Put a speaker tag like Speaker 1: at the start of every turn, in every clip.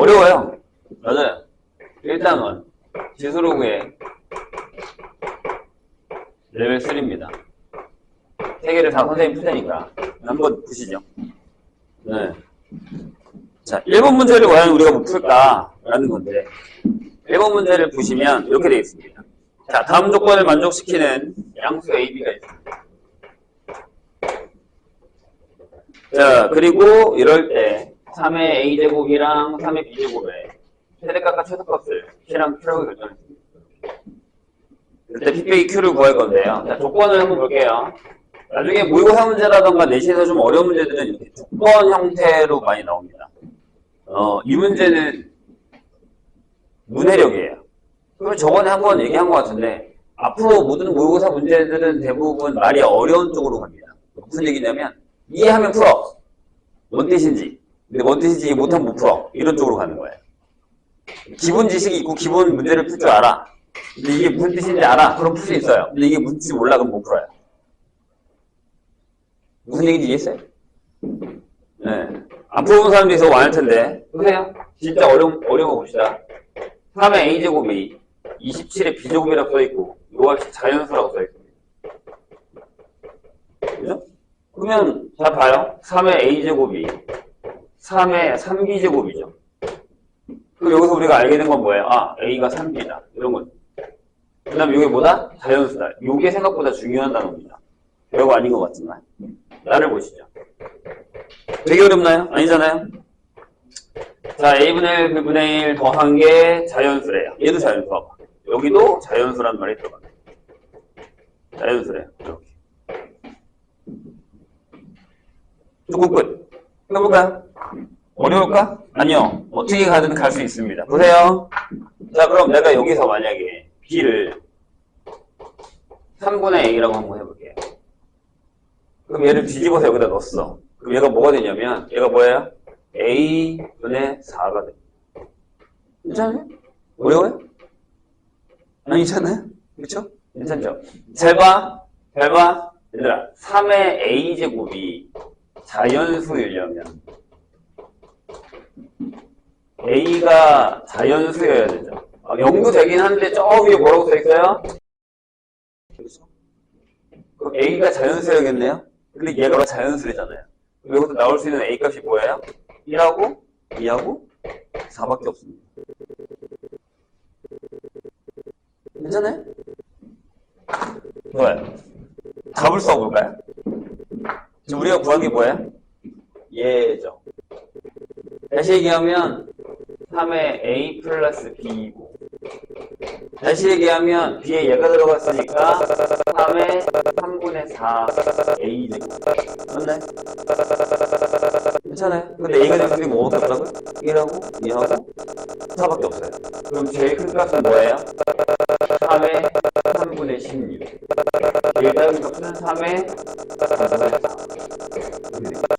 Speaker 1: 어려워요. 맞아요. 일단은 지수로그의 레벨 3입니다. 세 개를 다 선생님 푸테니까 한번 보시죠. 네. 자, 1번 문제를 과연 우리가 못 풀까라는 건데 1번 문제를 보시면 이렇게 되어 있습니다. 자, 다음 조건을 만족시키는 양수 A, B가 있습니다. 자, 그리고 이럴 때 3의 A제곱이랑 3의 B제곱의 최대값과 최소값을 P랑 Q라고 결정했습니다. 그때 P 빼기 Q를 구할 건데요. 자, 조건을 한번 볼게요. 나중에 모의고사 문제라던가 내신에서 좀 어려운 문제들은 이렇게 조건 형태로 많이 나옵니다. 이 문제는 문해력이에요. 그럼 저번에 한번 얘기한 것 같은데 앞으로 모든 모의고사 문제들은 대부분 말이 어려운 쪽으로 갑니다. 무슨 얘기냐면 이해하면 풀어. 뭔 뜻인지. 근데 뭔 뜻인지 이해 못하면 못 풀어. 이런 쪽으로 가는 거예요. 기본 지식이 있고 기본 문제를 풀 줄 알아. 근데 이게 무슨 뜻인지 알아. 그럼 풀 수 있어요. 근데 이게 무슨 뜻인지 몰라. 그럼 못 풀어요. 무슨 얘기인지 이해했어요? 네. 안 풀어본 사람도 있어 많을 텐데. 보세요. 진짜 어려운 거 봅시다. 3의 A제곱이 27의 B제곱이라고 써있고, 이거 자연수라고 써있습니다. 그죠? 그러면, 잘 봐요. 3의 A제곱이 3의 3B제곱이죠. 그럼 여기서 우리가 알게 된 건 뭐예요? 아, A가 3B다. 이런 거. 그 다음에 이게 뭐다? 자연수다. 이게 생각보다 중요한 단어입니다. 별거 아닌 것 같지만. 나를 보시죠. 되게 어렵나요? 아니잖아요? 자, A분의 1, B분의 1 더한 게 자연수래요. 얘도 자연수 봐봐. 여기도 자연수란 말이 들어가네. 자연수래요. 이렇게. 조금 끝. 해볼까요? 어려울까? 아니요. 어떻게 가든 갈 수 있습니다. 보세요. 자, 그럼 내가 여기서 만약에 B를 3분의 A라고 한번 해볼게요. 그럼 얘를 뒤집어서 여기다 넣었어. 그럼 얘가 뭐가 되냐면, 얘가 뭐예요? A분의 4가 돼. 괜찮아요? 어려워요? 아니, 괜찮아요? 그쵸? 괜찮죠? 잘 봐. 얘들아, 3의 A제곱이 자연수이려면 A가 자연수여야 되죠. 0도 되긴 한데 저 위에 뭐라고 써있어요? 그럼 A가 자연수여야겠네요? 근데 얘가 자연수잖아요. 여기서 나올 수 있는 A 값이 뭐예요? 1하고 2하고 4밖에 없습니다. 괜찮아요? 좋아요. 답을 써볼까요? 지금 우리가 구한 게 뭐예요? 얘죠. 다시 얘기하면 3의 A 플러스 B이고, 다시 얘기하면 B에 얘가 들어갔으니까 3의 3분의 4 A제곱. 맞나요? 괜찮아요? 근데 A가 되는 게 뭐밖에 없다고요? 1하고 2하고 4밖에 없어요. 그럼 제일 큰 값은 뭐예요? 3의 3분의 16. 제일 작은 값은 3의 3분의 4.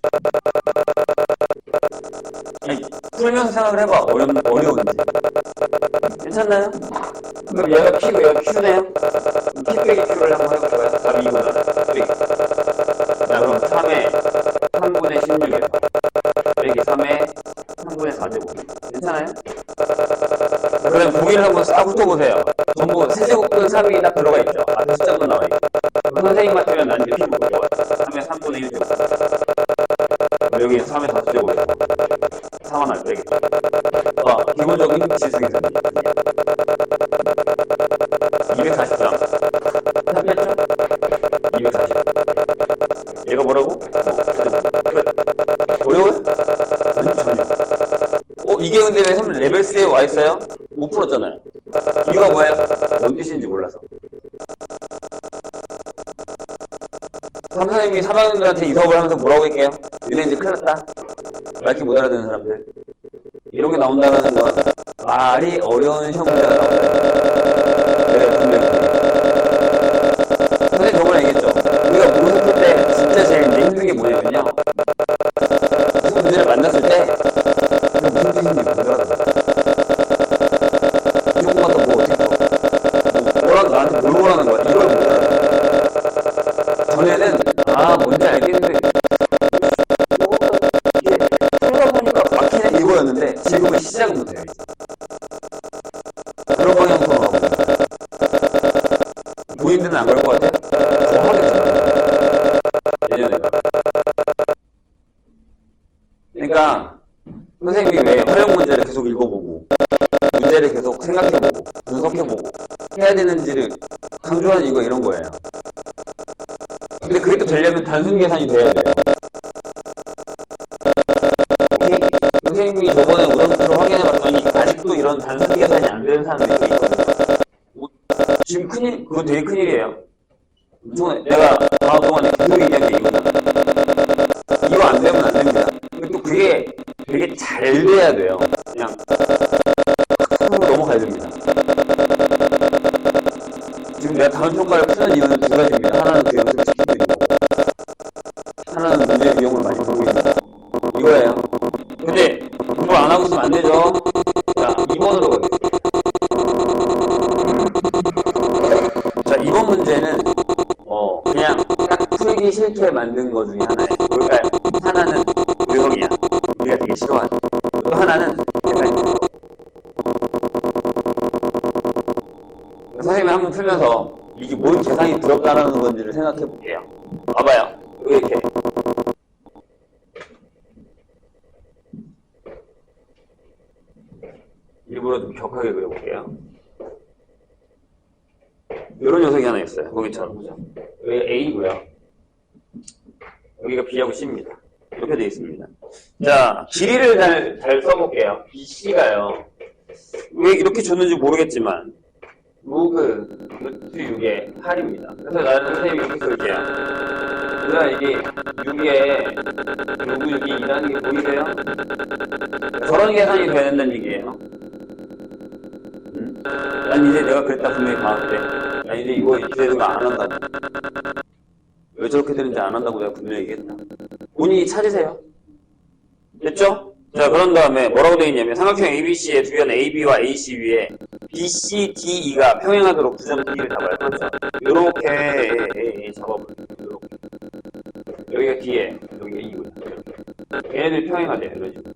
Speaker 1: 풀면서 생각을 해봐. 어려운지. 괜찮나요? 그럼 얘가 P고 얘가 Q네요? P 빼기 Q를 한번 해볼까요? 답이 이거다. 자, 그럼 3의 3분의 16에서 빼기 3의 3분의 4제곱. 괜찮아요? 그럼 보기를 한번 싹 훑어보세요. 전부 세제곱분 3이 딱 들어가 있죠. 앞에 숫자도 나와 있고. 선생님 맞추면 난 이제 P고 들어와. 3의 3분의 1제곱. 여기 3의 4제곱. 4만 안 빼겠죠. 기본적인 지수기 습니다 243. 답했죠? 240. 얘가 뭐라고? 어려워요? 이게 근데 왜 레벨 3에 와 있어요? 못 풀었잖아요. 이거 뭐예요? 뭔 뜻인지 몰라서. 선생님이 3학년들한테 이 수업을 하면서 뭐라고 할게요? 얘네 이제 큰일 났다. 말귀 못 알아듣는 사람들. 이런 게 나온다는 건 말이 어려운 시험 문제가 나온다. 내가 분명히. 선생님 저번에 얘기했죠. 우리가 모의고사 풀 때 진짜 제일 힘든 게 뭐냐면요. 무슨 문제를 만났을 때 그게 무슨 뜻인지 못 알아듣어. 조금만 더 뭐 어떻게 뭐라고 나한테 뭘 보라는 거야. 이걸 못 알아듣어. 전에는 뭔지 알겠는데 이게 풀다 보니까 막히네 이거였는데 근데 지금은 시작은 못해요. 그런 방향성으로 하고 본인들은 안 그럴 것 같아요? 더 하겠잖아요. 예전에. 그러니까 선생님이 왜 활용 문제를 계속 읽어보고 문제를 계속 생각해보고 분석해보고 해야 되는지를 강조하는 이유가 이런 거예요. 근데 그렇게 되려면 단순 계산이 돼야 돼요. 오케이? 선생님이 저번에 우선수를 확인해봤더니 아직도 이런 단순 계산이 안 되는 사람들이 있거든요. 지금 큰일, 그건 되게 큰일이에요. 내가 방학 동안에 계속 얘기한 게 이거는 이거 안 되면 안 됩니다. 또 그게 되게 잘 돼야 돼요. 그냥 넘어가야 됩니다. 지금 내가 다음 평가를 푸는 이유는 두 가지입니다. 하나는 그 연습을 시키고 있는 거고 하나는 문제 유형을 많이 보고 있는 거 이거예요. 근데 공부 안 하고 있으면 안 되죠. 자, 2번으로 가겠습니다. 자, 2번 문제는 그냥 딱 풀기 싫게 만든 거 중에 하나예요. 뭘까요? 하나는 유형이야. 우리가 되게 싫어하는. 또 하나는 계산입니다. 선생님이 한번 풀면서 이게 뭔 계산이 들었다라는 건지를 생각해 볼게요. 봐봐요. 이렇게. 일부러 좀 격하게 그려볼게요. 이런 녀석이 하나 있어요. 거기처럼. 그죠? 여기가 A고요. 여기가 B하고 C입니다. 이렇게 되어 있습니다. 자, 길이를 잘 써볼게요. BC가요. 왜 이렇게 줬는지 모르겠지만 로그 루트 6의 8입니다. 그래서 나는 선생님이 이렇게 쓸게요. 그러나 이게 6에 로그 6이 2라는 게 보이세요? 저런 계산이 돼야 된다는 얘기예요. 난 이제 내가 그랬다 분명히 방학 때. 난 이제 이거 이렇게 되는 거 안 한다고. 왜 저렇게 되는지 안 한다고 내가 분명히 얘기했다. 본인이 찾으세요. 됐죠? 자, 그런 다음에 뭐라고 되어 있냐면 삼각형 ABC의 주변 AB와 AC 위에 BC, DE가 평행하도록 9점 D를 잡아요. 그렇죠? 요렇게 잡아볼게요. 여기가 D에, 여기가 E고요. 얘네들이 평행하대요. 이런 식으로.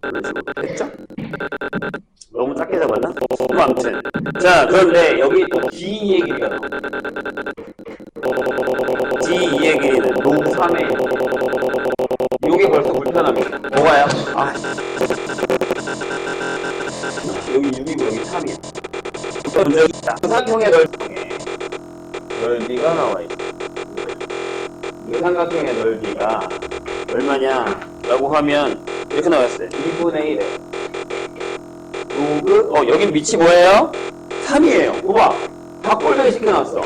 Speaker 1: 이런 식으로. 됐죠? 너무 작게 잡았나? 아무튼. 자, 그런데 여기 또 DE의 길이가 나옵니다. DE의 길이는 로그 3에 요게 벌써 불편합니다. 뭐가요? 여기 6이고 여기 3이야. 그럼 여기 있다. 삼각형의 넓이가 나와 있어. 이 삼각형의 넓이가 얼마냐? 라고 하면 이렇게 나왔어요. 2분의 1에 로그, 여긴 밑이 뭐예요? 3이에요. 봐봐. 다 꼴배기 시켜놨어.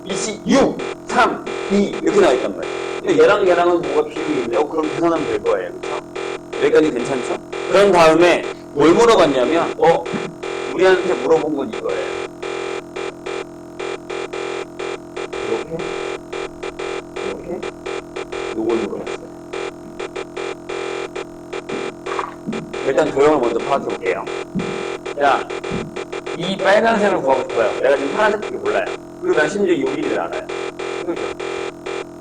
Speaker 1: 밑이 6, 3, 2 이렇게 나와있단 말이에요. 얘랑 얘랑은 뭐가 비율이 있네. 그럼 계산하면 될 거예요. 그쵸? 여기까지 괜찮죠? 그런 다음에 뭘 물어봤냐면, 우리한테 물어본 건 이거예요. 이렇게, 요걸 물어봤어요. 일단 도형을 먼저 파악해볼게요. 자, 이 빨간색을 구하고 싶어요. 내가 지금 파란색밖에 몰라요. 그리고 난 심지어 이 길이를 알아요.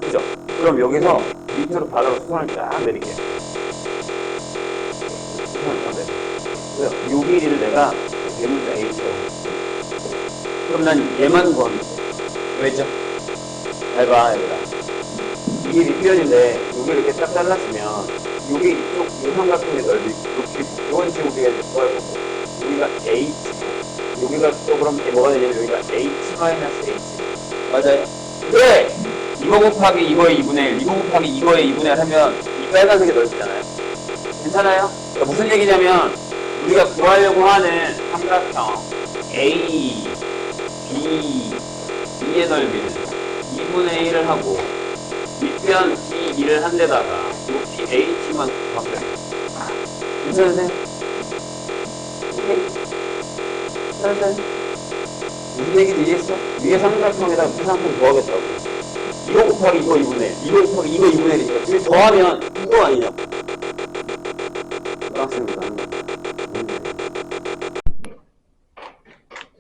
Speaker 1: 그죠? 그럼 여기서 밑으로 바닥으로 수선을 쫙 내릴게요. 수선을 쫙 내릴게요. 요 길이를 내가 대문자 H라고 했어요. 그럼 난 얘만 구하면 돼. 왜죠? 잘 봐, 얘들아. 이게 밑변인데 여기 이렇게 딱 잘랐으면 여기 이쪽 이 삼각형의 넓이 이렇게 이건 지금 우리가 이제 구할 거고 여기가 H 여기가 또 그럼 뭐가 되냐면 여기가 H-H 맞아요? 왜? 이거 곱하기 이거의 2분의 1 이거 곱하기 이거의 2분의 1 하면 이 빨간색이 넓잖아요. 괜찮아요? 그러니까 무슨 얘기냐면 우리가 구하려고 하는 삼각형 A, B, B의 넓이는 2분의 1을 하고 밑변 D2를 한 데다가 높이 H만 곱하면 괜찮으세요? 오케이? 잘잘 무슨 얘기인지 이해했어? 위에 삼각형에다 무슨 삼각형 더하겠다고 이거 곱하기 이거 2분의 1 이거 곱하기 이거 2분의 1이니까 둘이 더하면 이거 아니냐고 고등학생부터 하는 거야.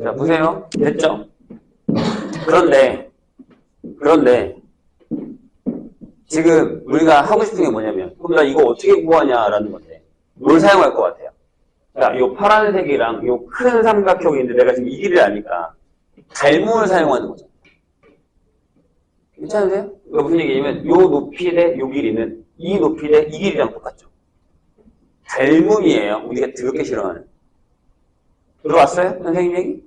Speaker 1: 자 보세요. 됐죠? 그런데 지금 우리가 하고 싶은 게 뭐냐면 그럼 나 이거 어떻게 구하냐라는 건데 뭘 사용할 것 같아요? 자, 요 파란색이랑 요 큰 삼각형이 있는데 내가 지금 이 길이를 아니까 닮음을 사용하는 거죠. 괜찮으세요? 이거 무슨 얘기냐면 요 높이 대 요 길이는 이 높이 대 이 길이랑 똑같죠. 닮음이에요. 우리가 더럽게 싫어하는. 들어왔어요? 선생님 얘기?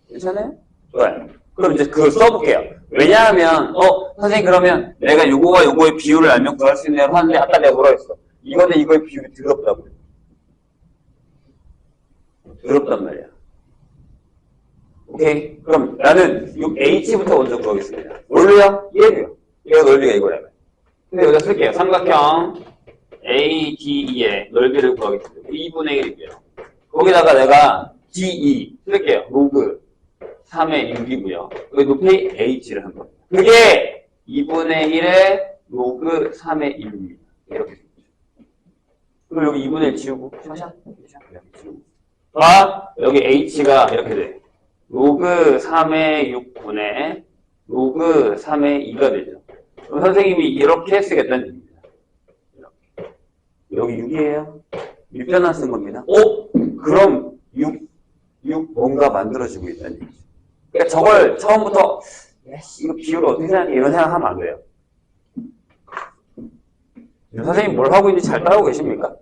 Speaker 1: 괜찮아요? 좋아요. 그럼 이제 그걸 써볼게요. 왜냐하면 선생님 그러면 내가 요거와 요거의 비율을 알면 구할 수 있네요 하는데 아까 내가 뭐라 했어? 이거는 이거의 비율이 더럽다고요. 더럽단 말이야. 오케이? 그럼 나는 요 H부터 먼저 구하겠습니다. 뭘로요? 얘도요. 얘가 넓이가 이거라면. 근데 여기다 쓸게요. 삼각형 ADE의 넓이를 구하겠습니다. 2분의 1이고요. 거기다가 내가 DE 쓸게요. 로그 3의 6이고요. 여기 높이 H를 한 겁니다. 그게 2분의 1의 로그 3의 1입니다. 이렇게 생겼죠. 그리고 여기 2분의 1 지우고 샤샤 이렇게 지우고 여기 H가 이렇게 돼. 로그 3의 6분의 로그 3의 2가 되죠. 그럼 선생님이 이렇게 쓰겠다는 얘기입니다. 이렇게. 여기 6이에요. 6변화 쓴 겁니다. 그럼 6 뭔가 만들어지고 있다는 얘기죠. 그러니까 저걸 처음부터 이거 비율을 어떻게 생각해? 이런 생각하면 안 돼요. 선생님 뭘 하고 있는지 잘 따라오고 계십니까?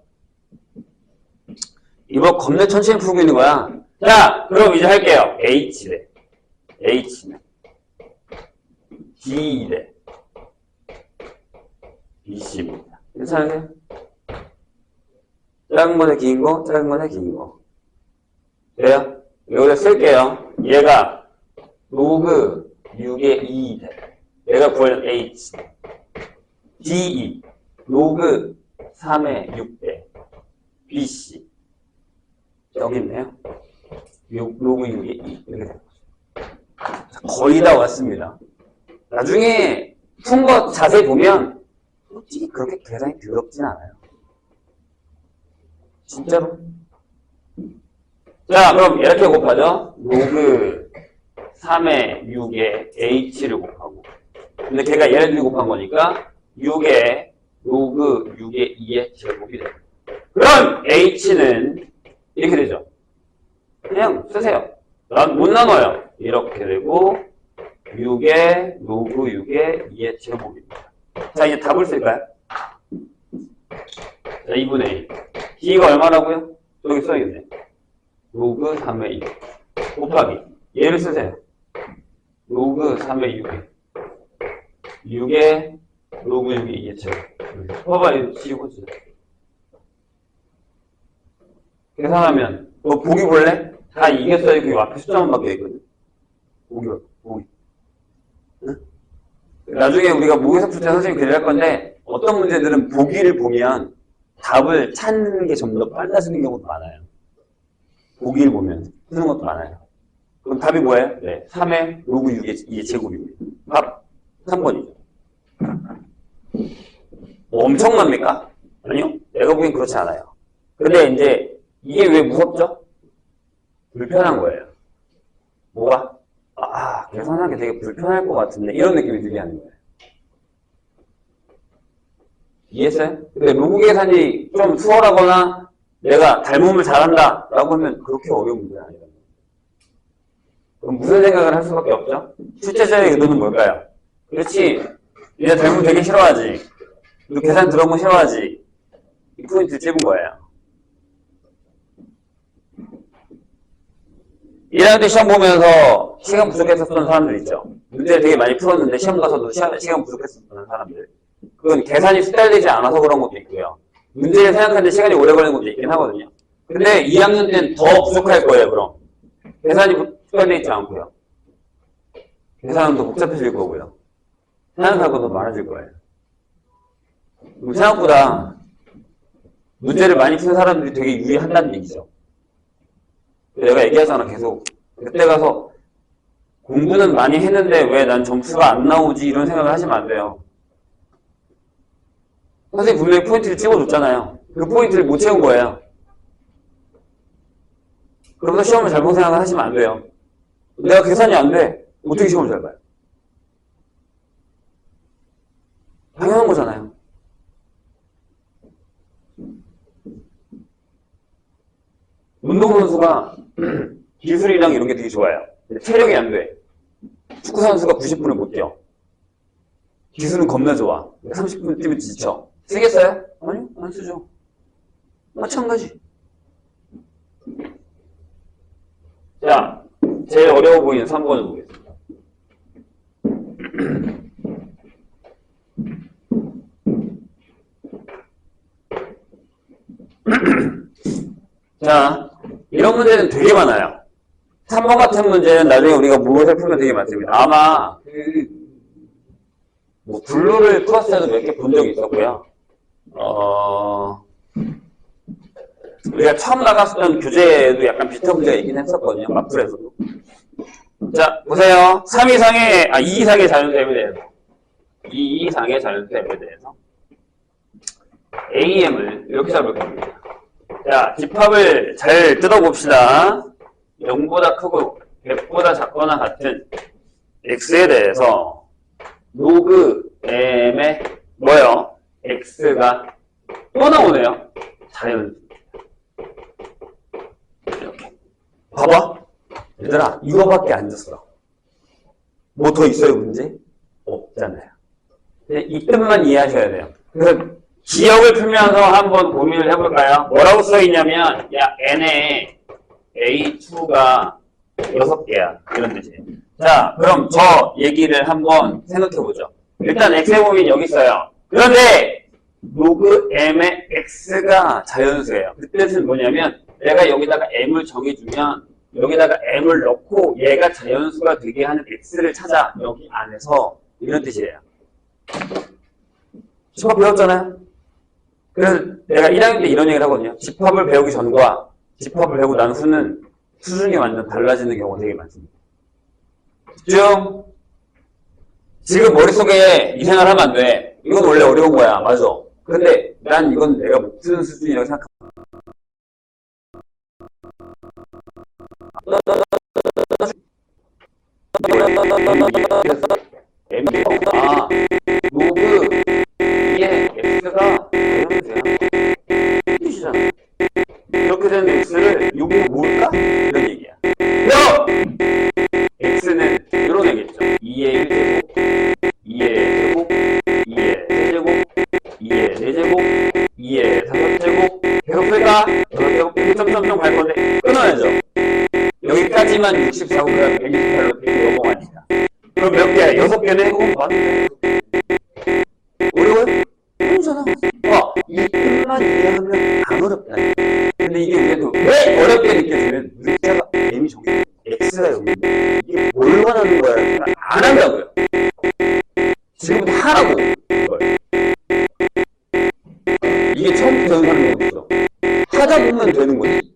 Speaker 1: 이거 겁내 천천히 풀고 있는 거야. 자, 그럼 이제 할게요. H대. H는 D대. BC입니다. 괜찮으세요? 작은 거에 긴 거, 작은 거에 긴 거. 돼요? 여기다 쓸게요. 얘가 로그 6의 2대. 얘가 구할 H. DE. 로그 3의 6대. BC. 여기 있네요. 로그 6의 2. 이렇게 되는 거죠. 거의 다 왔습니다. 나중에 푼 거 자세히 보면 솔직히 그렇게 계산이 더럽진 않아요. 진짜로. 자, 그럼 이렇게 곱하죠. 로그 3의 6의 H를 곱하고. 근데 걔가 얘네들이 곱한 거니까 6의 로그 6의 2의 제곱이 돼요. 그럼 H는 이렇게 되죠. 그냥 쓰세요. 못 나눠요. 이렇게 되고 6의 로그 6의 2의 제곱입니다. 자, 이제 답을 쓸까요? 자, 2분의 1. D가 얼마라고요? 여기 써야겠네. 로그 3의 2 곱하기 얘를 쓰세요. 로그 3의 6에 6의 로그 6의 2의 제곱. 봐봐, 이거 지우고 주세요. 계산하면 보기 볼래? 다 이겼어요. 그 앞에 숫자만 밖에 있거든. 보기. 응? 나중에 우리가 모의고사 풀 때 선생님 그래 할 건데 어떤 문제들은 보기를 보면 답을 찾는 게 좀 더 빨라지는 경우도 많아요. 보기를 보면 쓰는 것도 많아요. 그럼 답이 뭐예요? 네, 3의 로그 6의 2의 제곱입니다. 답 3번이죠. 뭐 엄청납니까? 아니요. 내가 보기엔 그렇지 않아요. 근데 이제 이게 왜 무섭죠? 불편한 거예요. 뭐가? 계산하기 되게 불편할 것 같은데 이런 느낌이 들게 하는 거예요. 이해했어요? 근데 로그 계산이 좀 수월하거나 내가 닮음을 잘한다 라고 하면 그렇게 어려운 문제는 아니에요. 그럼 무슨 생각을 할 수밖에 없죠? 출제자의 의도는 뭘까요? 그렇지. 이제 닮음 되게 싫어하지. 그리고 계산 들어온 거 싫어하지. 이 포인트 찝은 거예요. 1학년 때 시험 보면서 시간 부족했었던 사람들 있죠. 문제를 되게 많이 풀었는데 시험 가서도 시간 부족했었던 사람들. 그건 계산이 숙달되지 않아서 그런 것도 있고요. 문제를 생각하는데 시간이 오래 걸리는 것도 있긴 하거든요. 근데 2학년 때는 더 부족할 거예요, 그럼. 계산이 숙달되어 있지 않고요. 계산은 더 복잡해질 거고요. 생각할 것도 많아질 거예요. 생각보다 문제를 많이 푼 사람들이 되게 유리한다는 얘기죠. 내가 얘기하잖아, 계속. 그때 가서 공부는 많이 했는데 왜 난 점수가 안 나오지? 이런 생각을 하시면 안 돼요. 선생님 분명히 포인트를 찍어줬잖아요. 그 포인트를 못 채운 거예요. 그러면서 시험을 잘 본 생각을 하시면 안 돼요. 내가 계산이 안 돼. 어떻게 시험을 잘 봐요? 당연한 거잖아요. 운동선수가 기술이랑 이런 게 되게 좋아요. 체력이 안 돼. 축구선수가 90분을 못 뛰어. 기술은 겁나 좋아. 30분 뛰면 지쳐. 쓰겠어요? 아니요, 안 쓰죠. 마찬가지. 자, 제일 어려워 보이는 3번을 보겠습니다. 자, 이런 문제는 되게 많아요. 3번 같은 문제는 나중에 우리가 무엇을 풀면 되게 많습니다. 아마 뭐 블루를 풀었을 때도 몇 개 본 적이 있었고요. 우리가 처음 나갔었던 교재에도 약간 비슷한 문제가 있긴 했었거든요. 마플에서도. 자, 보세요. 2 이상의 자연수에 대해서. 2 이상의 자연수에 대해서. AM을 이렇게 잡을 겁니다. 자, 집합을 잘 뜯어봅시다. 0보다 크고 100보다 작거나 같은 x에 대해서 로그 m의 뭐요? x가 또 나오네요. 자연수. 이렇게. 봐봐. 얘들아, 이거밖에 안 줬어. 뭐 더 있어요, 문제? 없잖아요. 이 뜻만 이해하셔야 돼요. 그래서 기억을 풀면서 한번 고민을 해볼까요? 뭐라고 써있냐면, 야, n에 a2가 6개야. 이런 뜻이에요. 자, 그럼 저 얘기를 한번 생각해보죠. 일단 x의 범위는 여기 있어요. 그런데 로그 m의 x가 자연수예요. 그 뜻은 뭐냐면 내가 여기다가 m을 정해주면 여기다가 m을 넣고 얘가 자연수가 되게 하는 x를 찾아. 여기 안에서. 이런 뜻이에요. 집합 배웠잖아요. 그래서 내가 1학년 때 이런 얘기를 하거든요. 집합을 배우기 전과 집합을 배우고 난 후는 수준이 완전 달라지는 경우가 되게 많습니다. 집중! 지금 머릿속에 이 생각을 하면 안 돼. 이건 원래 어려운 거야. 맞아. 근데 난 이건 내가 못 푸는 수준이라고 생각합니다. 로그 2의 x가 자연수야. 뜻이잖아. 이렇게 된 x를 요거 뭘까? 이런 얘기야. 그럼 x는 이런 얘기겠죠. 2의 1제곱, 2의 제곱, 2의 세제곱, 2의 4제곱, 2의 5제곱. 계속 쓸까? 6제곱, 점점점 갈 건데 끊어야죠. 여기까지만 64고 그다음 128로 넘어가니까. 그럼 몇 개야? 6개네? 맞네. 어려워요? 어려우잖아. 이 뜻만 이해하면 안 어렵다. 근데 이게 우리도 왜 어렵게 느껴지면 문자가 m이 정해. x가 여기 있는데 이게 뭘 원하는 거야? 안 한다고요. 지금부터 하라고. 이걸. 이게 처음부터 연습하는 거 없어. 하다 보면 되는 거지.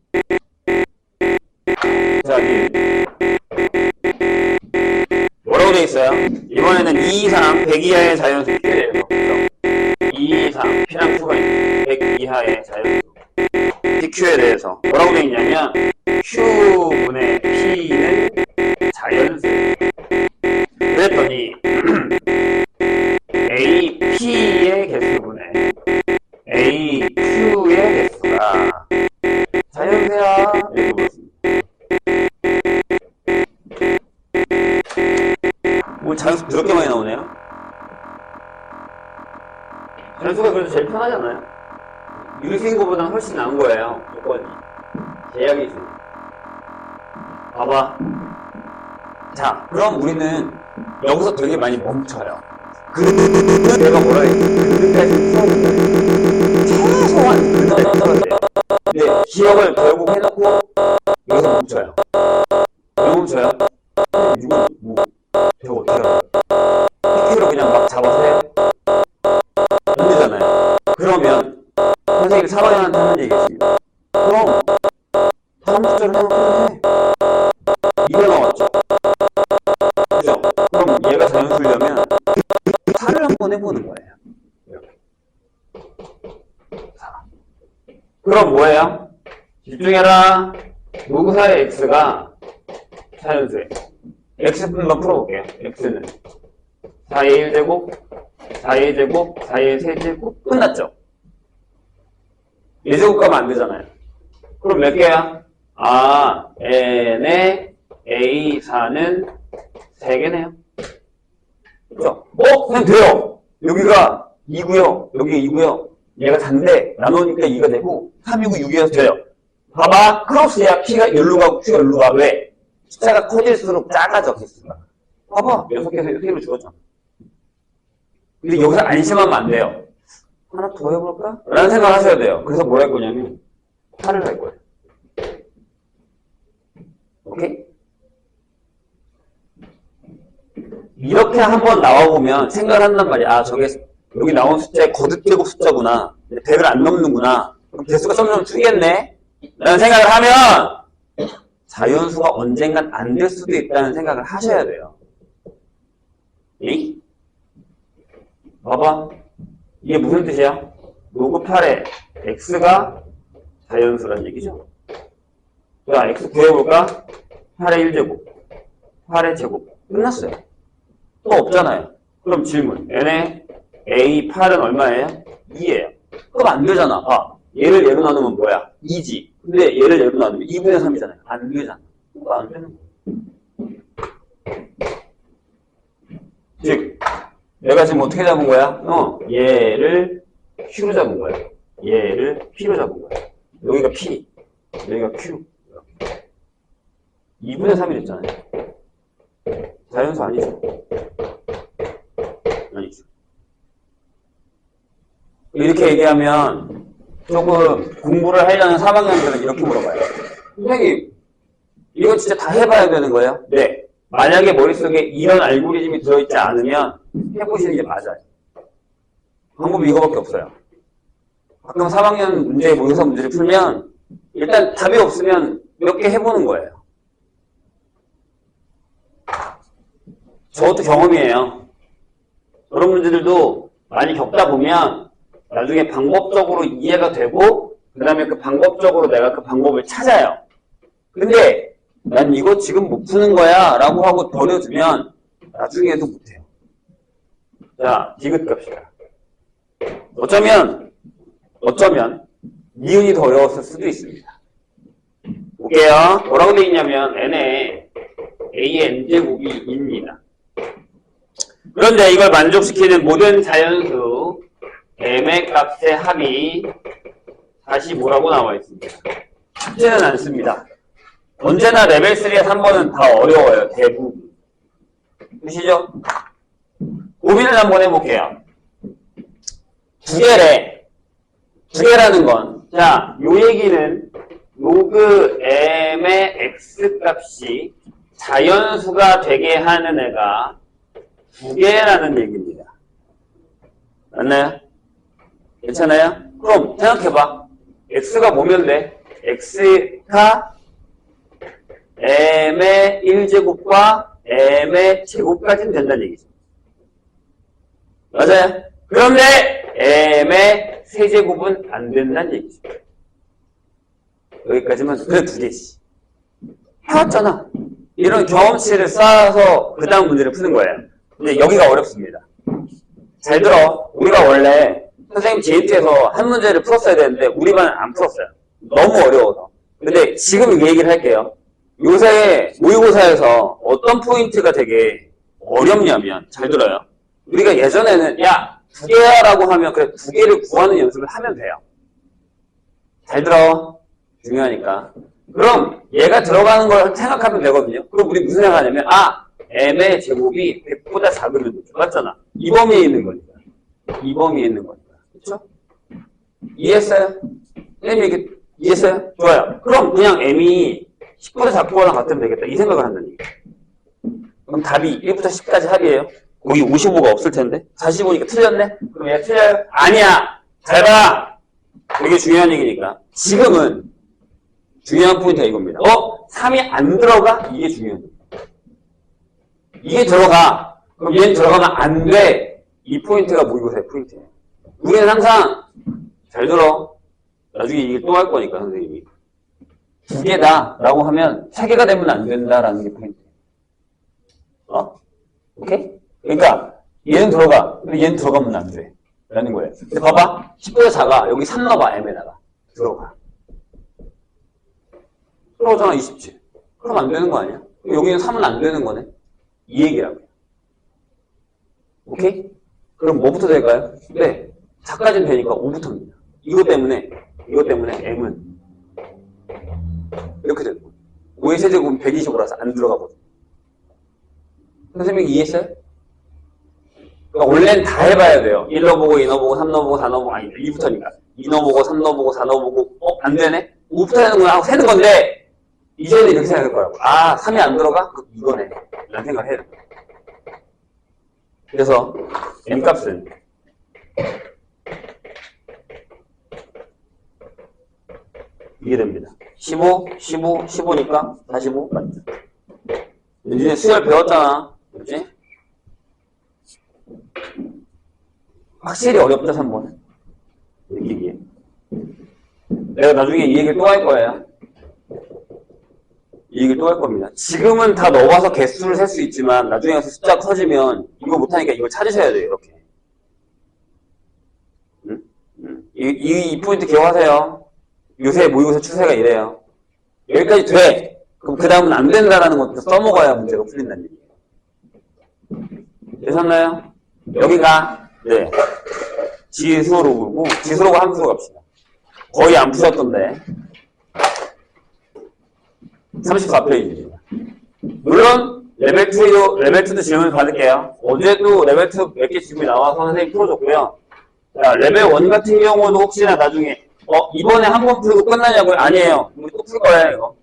Speaker 1: 자, 뭐라고 되어 있어요? 이번에는 2 이상 100 이하의 자연수 Q에 대해서. 그렇죠? 2 이상 P랑 Q가 있는 100 이하의 자연수 PQ에 대해서 뭐라고 되어 있냐면 Q분의 P는 자연수. 그랬더니 AP의 개수분의 AQ의 개수가 자연수야. 이렇게 물었습니다. 오늘 자연수 더럽게 많이 나오네요. 자연수가 그래도 제일 편하잖아요. 유리수인 것보다는 훨씬 나은 거예요. 조건이. 제약이 있으니까. 봐봐. 자, 그럼 우리는 여기서 되게 많이 멈춰요. 그는 내가 뭐라 했지? 그까지 써본다. 최소한 그는 근데 기억을 결국 해놓고 여기서 멈춰요. 왜 멈춰요? 이거 뭐 저거 어떻게 해요? PQ로 그냥 막 잡아서 해요? 안 되잖아요. 그러면 선생님이 4번한테 하는 얘기겠습니다. 그럼 다음 주제를 하나 해. 이거 나왔죠? 그죠? 그럼 얘가 자연수려면 4를 한번 해보는 거예요. 이렇게. 4. 그럼 뭐예요? 집중해라. 로그4의 x가 자연수예요. x분만 풀어볼게요. x는 4의 1제곱, 4의 2제곱, 4의 3제곱 끝났죠? 4제곱 가면 안 되잖아요. 그럼 몇 개야? n의 A4는 3개네요. 그죠? 그냥 돼요. 여기가 2고요. 여기가 2고요. 얘가 단데 나누니까 2가 되고 3이고 6이어서 돼요. 봐봐. 크로스야. P가 여기로 가고 Q가 여기로 가. 왜? 숫자가 커질수록 작아져. 개수가. 봐봐. 6개에서 1로 줄었잖아. 근데 여기서 안심하면 안 돼요. 하나 더 해볼까? 라는 생각을 하셔야 돼요. 그래서 뭘 할 거냐면 8을 할 거예요. 오케이? 이렇게 한번 나와보면 생각을 한단 말이야. 저게 여기 나온 숫자의 거듭제곱 숫자구나. 100을 안 넘는구나. 그럼 개수가 점점 줄겠네? 라는 생각을 하면 자연수가 언젠간 안 될 수도 있다는 생각을 하셔야 돼요. 에이? 봐봐. 이게 무슨 뜻이야? 로그 8에 x가 자연수란 얘기죠. 자, x 구해볼까? 8의 1제곱, 8의 제곱. 끝났어요. 또 없잖아요. 그럼 질문. n의 a8은 얼마예요? 2예요. 그럼 안 되잖아. 얘를 얘로 나누면 뭐야? 2지. 근데 얘를 얘로 나누면 2분의 3이잖아요. 안 되잖아. 그거 안 되는 거야. 즉, 내가 지금 어떻게 잡은 거야? 얘를 Q로 잡은 거야. 얘를 P로 잡은 거야. 여기가 P, 여기가 Q. 2분의 3이 됐잖아요. 자연수 아니죠? 아니죠. 이렇게 얘기하면 조금 공부를 하려는 3학년들은 이렇게 물어봐요. 선생님, 이거 진짜 다 해봐야 되는 거예요? 네. 만약에 머릿속에 이런 알고리즘이 들어있지 않으면 해보시는 게 맞아요. 방법이 이거밖에 없어요. 가끔 3학년 문제, 모의고사 문제를 풀면 일단 답이 없으면 몇 개 해보는 거예요. 저것도 경험이에요. 그런 문제들도 많이 겪다 보면 나중에 방법적으로 이해가 되고 그 다음에 그 방법적으로 내가 그 방법을 찾아요. 근데 난 이거 지금 못 푸는 거야 라고 하고 버려두면 나중에도 못해요. 자, 디귿 갑시다. 어쩌면 니은이 더 어려웠을 수도 있습니다. 볼게요. 뭐라고 되어 있냐면 n에 a의 n제곱이 2입니다. 그런데 이걸 만족시키는 모든 자연수 m의 값의 합이 45라고 나와 있습니다. 쉽지는 않습니다. 언제나 레벨 3의 3번은 다 어려워요. 대부분. 보시죠? 고민을 한번 해볼게요. 두 개라는 건, 자, 요 얘기는 로그 m의 x 값이 자연수가 되게 하는 애가 두 개라는 얘기입니다. 맞나요? 괜찮아요? 그럼 생각해봐. x가 뭐면 돼? x가 m의 1제곱과 m의 제곱까지는 된다는 얘기죠. 맞아요? 그런데 m의 세제곱은 안 된다는 얘기죠. 여기까지만 그래 두 개씩 해왔잖아. 이런 경험치를 쌓아서 그 다음 문제를 푸는 거예요. 근데 여기가 어렵습니다. 잘 들어. 우리가 원래 선생님 JT에서 한 문제를 풀었어야 되는데 우리 반은 안 풀었어요. 너무 어려워서. 근데 지금 이 얘기를 할게요. 요새 모의고사에서 어떤 포인트가 되게 어렵냐면, 잘 들어요. 우리가 예전에는 야, 두 개야 라고 하면 그래 두 개를 구하는 연습을 하면 돼요. 잘 들어. 중요하니까. 그럼 얘가 들어가는 걸 생각하면 되거든요. 그럼 우리 무슨 생각하냐면 m의 제곱이 100보다 작으면 되죠. 맞잖아. 이 범위에 있는 거니까. 이 범위에 있는 거니까. 그렇죠? 이해했어요? 선생님 이렇게 이해했어요? 좋아요. 그럼 그냥 m이 10보다 작거나 같으면 되겠다. 이 생각을 한다는 얘기예요. 그럼 답이 1부터 10까지 합이에요. 거기 55가 없을 텐데. 다시 보니까 틀렸네? 그럼 얘가 틀려요? 아니야! 잘 봐! 이게 중요한 얘기니까. 지금은 중요한 포인트가 이겁니다. 3이 안 들어가? 이게 중요한 거예요. 이게 들어가. 그럼 얘는 들어가면 안 돼. 이 포인트가 모의고사의 포인트예요. 우리는 항상 잘 들어. 나중에 이게 또 할 거니까 선생님이. 두 개다 라고 하면 세 개가 되면 안 된다라는 게 포인트예요. 오케이? 그러니까 얘는 들어가. 근데 얘는 들어가면 안 돼. 라는 거예요. 근데 봐봐. 10보다 작아. 여기 3 넣어봐. m에다가. 들어가. 그러잖아, 27. 그럼 안 되는 거 아니야? 여기는 3은 안 되는 거네. 이 얘기라고요. 오케이? 그럼 뭐부터 될까요? 네. 4까지는 되니까 5부터입니다. 이것 때문에 M은 이렇게 되는 거예요. 5의 세제곱은 125라서 안 들어가거든요. 선생님이 이해했어요? 그러니까 원래는 다 해봐야 돼요. 1 넣어보고, 2 넣어보고, 3 넣어보고, 4 넣어보고, 아니, 2부터니까. 2 넣어보고, 3 넣어보고, 4 넣어보고, 안 되네? 5부터 하는구나 하고 세는 건데, 이제는 이렇게 생각할 거라고. 아, 3이 안 들어가? 그럼 이거네. 라는 생각을 해야 돼. 그래서, M값은 이게 됩니다. 15, 15, 15니까 45 맞죠? 니네 수열 배웠잖아. 그치? 확실히 어렵다, 3번은. 이게. 내가 나중에 이 얘기를 또 할 거예요. 이 얘기를 또 할 겁니다. 지금은 다 넣어봐서 개수를 셀 수 있지만, 나중에 가서 숫자 커지면, 이거 못하니까 이걸 찾으셔야 돼요, 이렇게. 응? 이 포인트 기억하세요. 요새 모의고사 추세가 이래요. 여기까지 돼. 그럼 그 다음은 안 된다라는 것도 써먹어야 문제가 풀린다는 얘기예요. 되셨나요? 여기가, 네. 지수로고, 지수로고 함수로 갑시다. 거의 안 푸셨던데. 34페이지입니다. 물론, 레벨2도 질문 받을게요. 어제도 레벨2 몇 개 질문이 나와서 선생님이 풀어줬고요. 자, 레벨1 같은 경우도 혹시나 나중에, 이번에 한 번 풀고 끝나냐고요? 아니에요. 우리 또 풀 거야, 이거.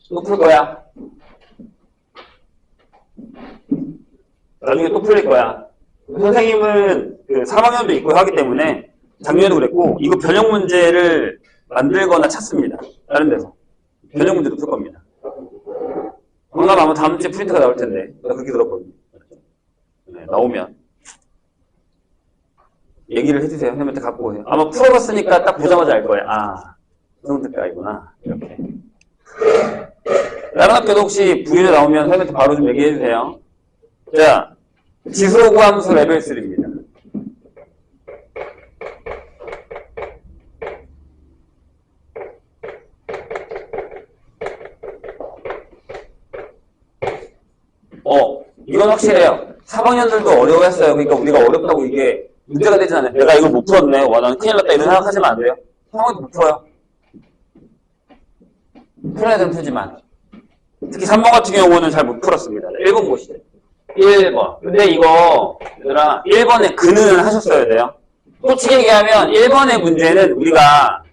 Speaker 1: 또 풀 거야. 나중에 또 풀릴 거야. 선생님은 그 3학년도 있고 하기 때문에 작년에도 그랬고, 이거 변형 문제를 만들거나 찾습니다. 다른 데서. 변형 문제도 풀 겁니다. 뭔가 아마 다음 주에 프린트가 나올 텐데. 나 그렇게 들었거든요. 네, 나오면. 얘기를 해주세요. 선생님한테 갖고 오세요. 아마 풀어봤으니까 딱 보자마자 알 거예요. 아, 성특가이구나. 이렇게. 다른 학교도 혹시 부유에 나오면 선생님한테 바로 좀 얘기해주세요. 자, 지수로고 함수 레벨 3입니다. 이건 확실해요. 3학년들도 어려워했어요. 그러니까 우리가 어렵다고 이게 문제가 되지 않아요. 내가 이걸 못 풀었네. 와, 나는 큰일 났다. 이런 생각하시면 안 돼요. 3학년도 못 풀어요. 풀어야 되는 풀지만. 특히 3번 같은 경우는 잘 못 풀었습니다. 1번 보시죠. 1번. 근데 이거, 얘들아, 1번에 근은 하셨어야 돼요. 솔직히 얘기하면 1번의 문제는 우리가,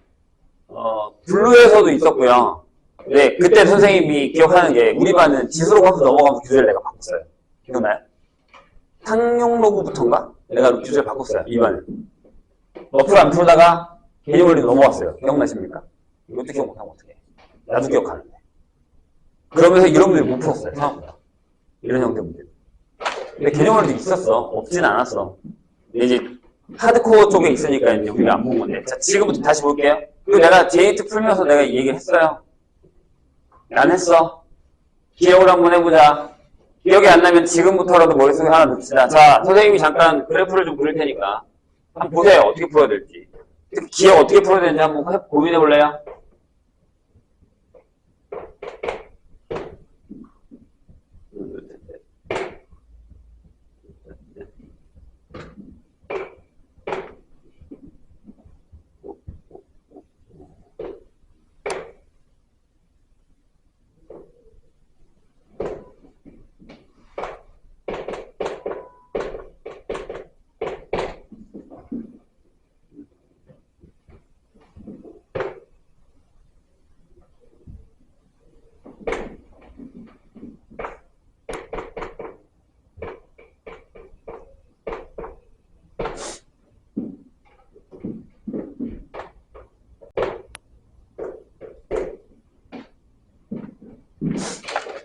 Speaker 1: 블루에서도 있었고요. 네, 그때 선생님이 기억하는 게, 우리 반은 지수로 가서 넘어가면서 규제를 내가 바꿨어요. 기억나요? 탕용로그부터인가? 내가 규제를 바꿨어요. 2반은. 풀 안 풀다가 개념원리로 넘어왔어요. 기억나십니까? 이것도 기억 못하면 어떡해. 나도 기억하는데. 그러면서 이런 문제를 못 풀었어요. 생각보다. 이런 형태 문제. 근데 개념원리도 있었어. 없진 않았어. 근데 이제 하드코어 쪽에 있으니까 이제 우리가 안 본 건데. 자, 지금부터 다시 볼게요. 그리고 내가 J2 풀면서 내가 이 얘기를 했어요. 안 했어. 기억을 한번 해보자. 기억이 안 나면 지금부터라도 머릿속에 하나 넣읍시다. 자, 선생님이 잠깐 그래프를 좀 그릴 테니까 한번 보세요. 어떻게 풀어야 될지. 기억 어떻게 풀어야 되는지 한번 고민해 볼래요?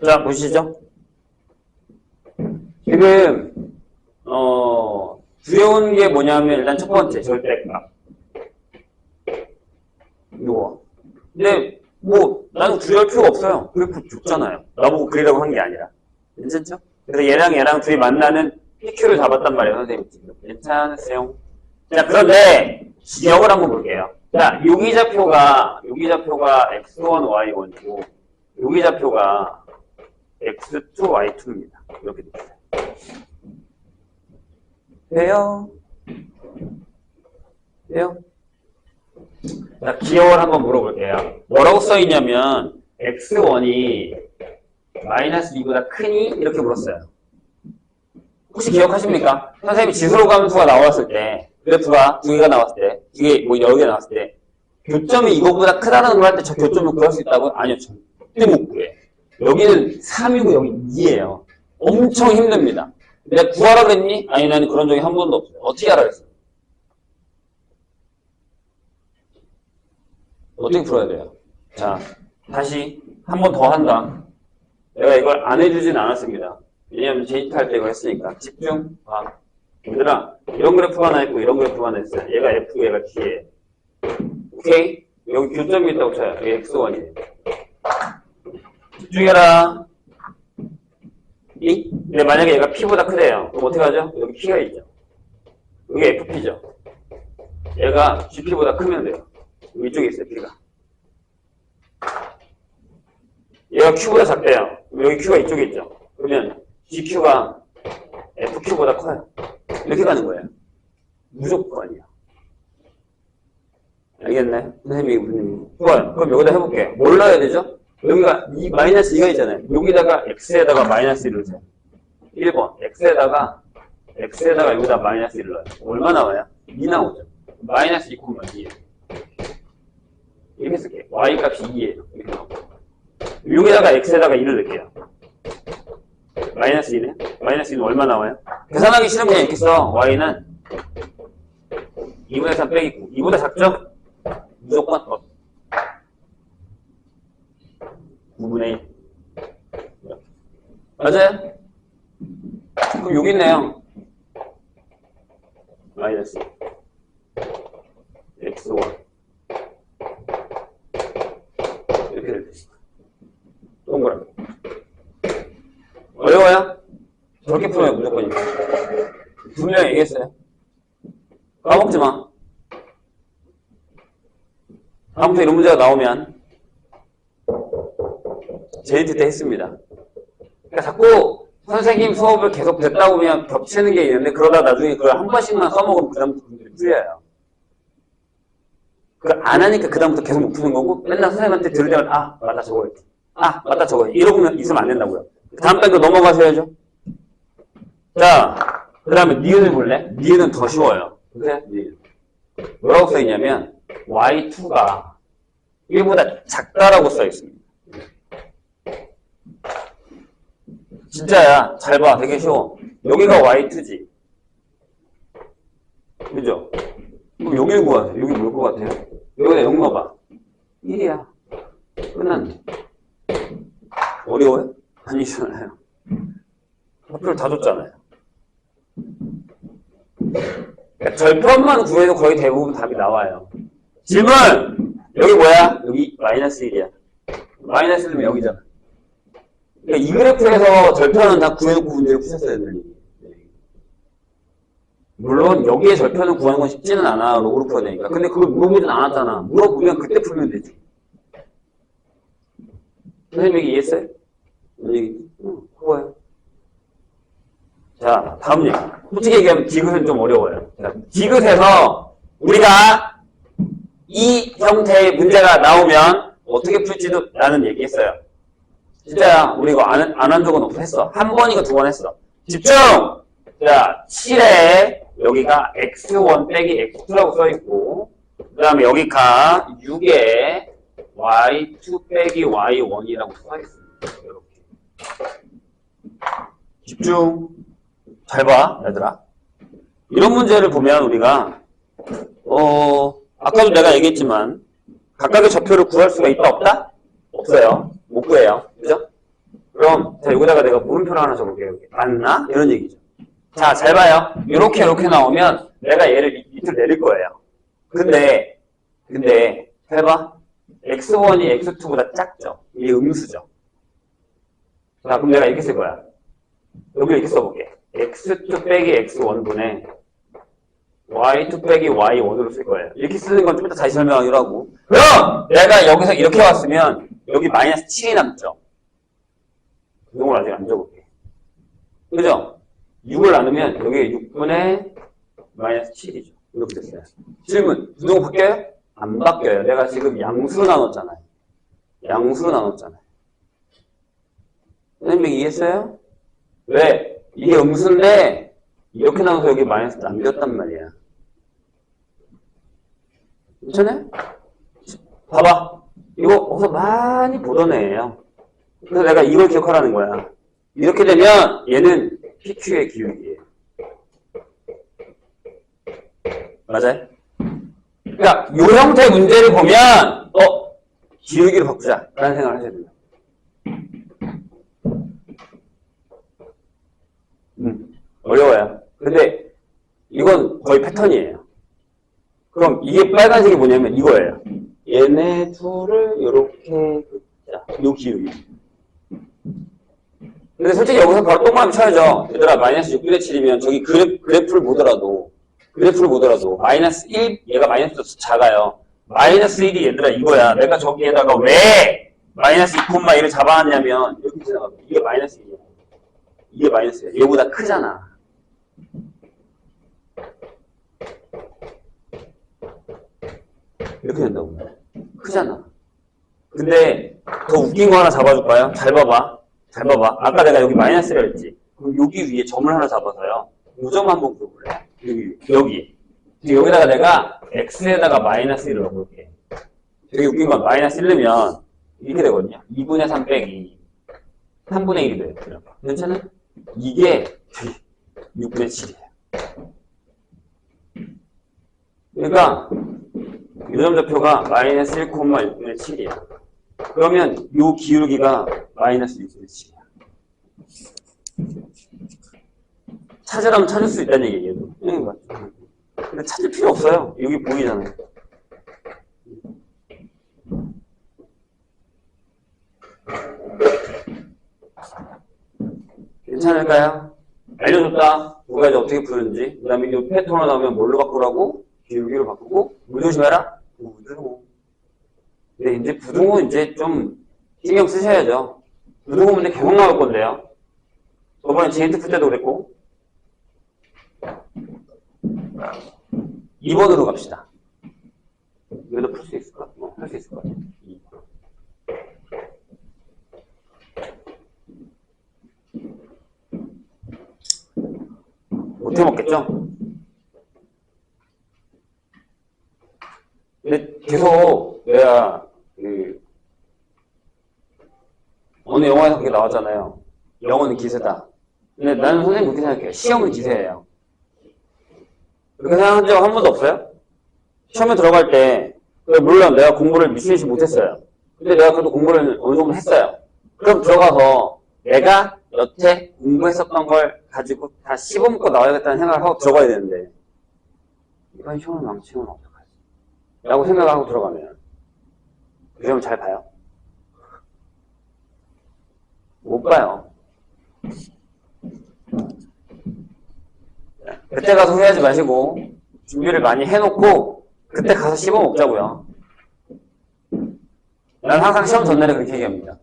Speaker 1: 자, 보시죠. 지금, 두려운 게 뭐냐면, 일단 첫 번째, 절대값. 이거. 근데, 나는 두려울 필요가 없어요. 그래프 줬잖아요. 나보고 그리라고 한 게 아니라. 괜찮죠? 그래서 얘랑 둘이 만나는 PQ를 잡았단 말이에요, 선생님. 괜찮으세요? 자, 그런데, 기억을 한번 볼게요. 자, 여기좌표가 x1, y1이고, 여기좌표가 x2, y2입니다. 이렇게 됩니다. 돼요? 돼요? 자, 기억을 한번 물어볼게요. 뭐라고 써있냐면, x1이 마이너스 2보다 크니? 이렇게 물었어요. 혹시 기억하십니까? 선생님이 지수로 감수가 나왔을 때, 그래프가 두 개가 나왔을 때, 두 개, 뭐 여러 개 나왔을 때, 교점이 이거보다 크다는 걸 할 때 저 교점을 구할 수 있다고? 아니요, 절대 못 구해. 여기는 3이고 여기 2예요. 엄청 힘듭니다. 내가 구하라 그랬니? 아니, 나는 그런 적이 한 번도 없어요. 어떻게 하라 그랬어? 어떻게 풀어야 돼요? 자, 다시 한 번 더 한다. 내가 이걸 안 해주진 않았습니다. 왜냐하면 제이트 할 때 이거 했으니까. 집중. 봐. 얘들아, 이런 그래프가 하나 있고 이런 그래프가 하나 있어요. 얘가 F, 얘가 T에. 오케이? 여기 교점이 있다고 쳐요. 여기 X1이에요. 집중해라. 근데 만약에 얘가 P보다 크대요. 그럼 어떻게 하죠? 여기 P가 있죠. 여기 FP죠. 얘가 GP보다 크면 돼요. 여기 이쪽에 있어요, P가. 얘가 Q보다 작대요. 여기 Q가 이쪽에 있죠. 그러면 GQ가 FQ보다 커요. 이렇게 가는 거예요. 무조건이요. 알겠나요? 선생님이 무슨 얘기인지. 좋아요. 그럼 여기다 해볼게. 뭘 넣어야 되죠? 여기가 마이너스 2가 있잖아요. 여기다가 X에다가 마이너스 1을 넣어요. 1번. X에다가 여기다 마이너스 1을 넣어요. 얼마 나와요? 2 나오죠. 마이너스 2,2예요. 이렇게 쓸게요. Y 값이 2예요. 이렇게 나오고. 여기다가 X에다가 1을 넣을게요. 마이너스 2네? 마이너스 2는 얼마 나와요? 계산하기 싫으면 그냥 이렇게 써. Y는 2분의 3 빼기 9. 2보다 작죠? 무조건 9분의 1. 맞아요? 그럼 여기 있네요. 마이너스 x1 이렇게 될 때. 동그라미. 어려워요? 저렇게 풀어요, 무조건이니까. 분명히 얘기했어요. 까먹지 마. 다음부터 이런 문제가 나오면 제니트 때 했습니다. 그러니까 자꾸 선생님 수업을 계속 듣다 보면 겹치는 게 있는데 그러다 나중에 그걸 한 번씩만 써먹으면 그 다음부터 분들이 풀려요. 그걸 안 하니까 그 다음부터 계속 못 푸는 거고 맨날 선생님한테 들을 때마다 아 맞다 저거 했지. 아 맞다 저거 했지. 이러고 있으면 안 된다고요. 다음 단계 넘어가셔야죠. 자, 그 다음에 니은을 볼래? 니은은 더 쉬워요. 그래? 니은. 뭐라고 써있냐면 y2가 1보다 작다라고 써있습니다. 진짜야. 잘 봐. 되게 쉬워. 여기가 y2지. 그죠? 그럼 여기는 뭐 같아요? 여기 뭘 것 같아요? 여기다 0 넣어봐. 1이야. 끝났네. 어려워요? 아니잖아요. 표를 다 줬잖아요. 그러니까 절편만 구해도 거의 대부분 답이 나와요. 질문! 여기 뭐야? 여기 마이너스 1이야. 마이너스 1이면 여기잖아. 그러니까 이 그래프에서 절편은 다 구해놓고 문제를 푸셨어야 되는 얘기예요. 물론 여기에 절편을 구하는 건 쉽지는 않아. 로그로 풀어야 되니까. 근데 그걸 물어보진 않았잖아. 물어보면 그때 풀면 되지. 선생님 얘기 이해했어요? 뭔 얘기지? 그거예요. 자, 다음 얘기. 솔직히 얘기하면 디귿은 좀 어려워요. 자, 디귿에서 우리가 이 형태의 문제가 나오면 어떻게 풀지도 나는 얘기했어요. 진짜야. 우리 이거 안 한 적은 없어. 했어. 한 번이고 두 번 했어. 집중! 자, 7에 여기가 x1 빼기 x2라고 써있고 그 다음에 여기가 6에 y2 빼기 y1이라고 써있습니다. 이렇게. 집중. 잘 봐, 얘들아. 이런 문제를 보면 우리가 아까도 내가 얘기했지만 각각의 좌표를 구할 수가 있다 없다? 없어요. 못 구해요. 그죠? 그럼 자 여기다가 내가 물음표를 하나 적을게요. 여기. 맞나? 이런 얘기죠. 자, 잘 봐요. 이렇게 나오면 내가 얘를 밑으로 내릴 거예요. 근데 잘 봐. x1이 x2보다 작죠? 이게 음수죠. 자, 그럼 내가 이렇게 쓸 거야. 여기 이렇게 써볼게. x2 빼기 x1분의 y2 빼기 y1으로 쓸 거예요. 이렇게 쓰는 건 좀 이따 다시 설명하기로 하고. 그럼 내가 여기서 이렇게 왔으면 여기 마이너스 7이 남죠. 이걸 아직 안 적을게. 그죠? 6을 나누면 여기 6분의 마이너스 7이죠. 이렇게 됐어요. 질문. 부동호 바뀌어요? 안 바뀌어요. 내가 지금 양수로 나눴잖아요. 양수로 나눴잖아요. 선생님 이해했어요? 왜? 이게 음수인데 이렇게 나눠서 여기 마이너스 남겼단 말이야. 괜찮아요? 봐봐. 이거 어디서 많이 보던 애예요. 그래서 내가 이걸 기억하라는 거야. 이렇게 되면 얘는 PQ의 기울기예요. 맞아요? 그러니까 이 형태의 문제를 보면 기울기로 바꾸자 라는 생각을 하셔야 됩니다. 어려워요. 근데 이건 거의 패턴이에요. 그럼 이게 빨간색이 뭐냐면 이거예요. 얘네 둘을 이렇게 긋자. 요 기울기. 근데 솔직히 여기서 바로 동그라미 쳐야죠. 얘들아 마이너스 6분의 7이면 저기 그래프를 보더라도 마이너스 1, 얘가 마이너스 작아요. 마이너스 1이 얘들아 이거야. 내가 저기에다가 왜 마이너스 2,1을 잡아놨냐면 이렇게 지나가면 이게 마이너스 1이야. 이게 마이너스 1이야. 얘보다 크잖아. 이렇게 된다고. 크잖아. 근데 더 웃긴 거 하나 잡아줄까요? 잘 봐봐. 아까 내가 여기 마이너스를 했지. 그럼 여기 위에 점을 하나 잡아서요. 요 점 한번 그려볼래? 여기. 여기다가 내가 x에다가 마이너스 1을 넣어볼게. 되게 웃긴 건 마이너스 1 넣으면 이렇게 되거든요. 2분의 3 빼기 3분의 1이 돼요. 괜찮아요? 이게 6분의 7이에요. 그러니까 요점좌표가 마이너스 1,6분의 7이야. 그러면 요 기울기가 마이너스 6분의 7이야. 찾으라면 찾을 수 있다는 얘기예요. 근데 찾을 필요 없어요. 여기 보이잖아요. 괜찮을까요? 알려줬다. 두 가지 어떻게 푸는지. 그 다음에 이 패턴으로 나오면 뭘로 바꾸라고? 기울기로 바꾸고. 물 조심해라. 부등호. 근데 이제 부등호 이제 좀 신경 쓰셔야죠. 부등호 문제 계속 나올 건데요. 저번에 GNT 풀 때도 그랬고. 2번으로 갑시다. 이것도 풀 수 있을까? 할 수 있을 것 같아요. 2번. 못해 먹겠죠? 근데 계속 내가 어느 영화에서 그게 나왔잖아요. 영어는 기세다. 근데 나는 선생님 그렇게 생각해요. 시험은 기세예요. 그렇게 생각한 적 한 번도 없어요? 시험에 들어갈 때 물론 내가 공부를 미친 듯이 못했어요. 근데 내가 그래도 공부를 어느 정도 했어요. 그럼 들어가서 내가 여태 공부했었던 걸 가지고 다 씹어먹고 나와야겠다는 생각을 하고 들어가야 되는데 이번 시험을 망치면 어떡하지? 라고 생각하고 들어가면 그 시험 잘 봐요? 못 봐요. 그때 가서 후회하지 마시고 준비를 많이 해놓고 그때 가서 씹어 먹자고요. 난 항상 시험 전날에 그렇게 얘기합니다.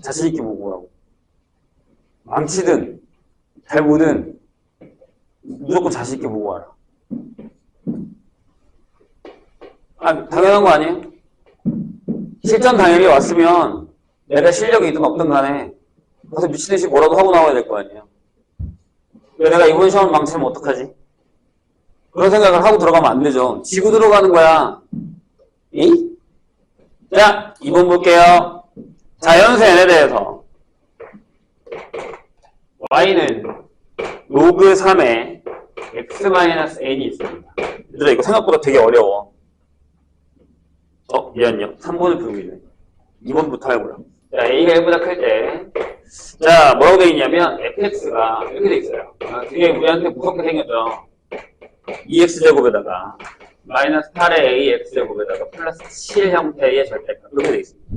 Speaker 1: 자신있게 보고 오라고. 망치든 잘 보든 무조건 자신있게 보고 와라. 당연한 거 아니에요? 실전 당연히 왔으면 내가 실력이 있든 없든 간에 가서 미친듯이 뭐라도 하고 나와야 될 거 아니에요. 왜 내가 이번 시험을 망치면 어떡하지? 그런 생각을 하고 들어가면 안 되죠. 지고 들어가는 거야. 이? 자, 2번 볼게요. 자연수 n에 대해서 y는 로그 3에 x-n이 있습니다. 얘들아 이거 생각보다 되게 어려워. 미안요. 3번을 풀고 있네. 2번부터 해보라. 자, a가 1보다 클 때 자, 뭐라고 되어 있냐면 fx가 이렇게 되어 있어요. 되게 우리한테 무섭게 생겼죠. 2x제곱에다가 마이너스 8의 ax제곱에다가 플러스 7 형태의 절대값 이렇게 되어 있습니다.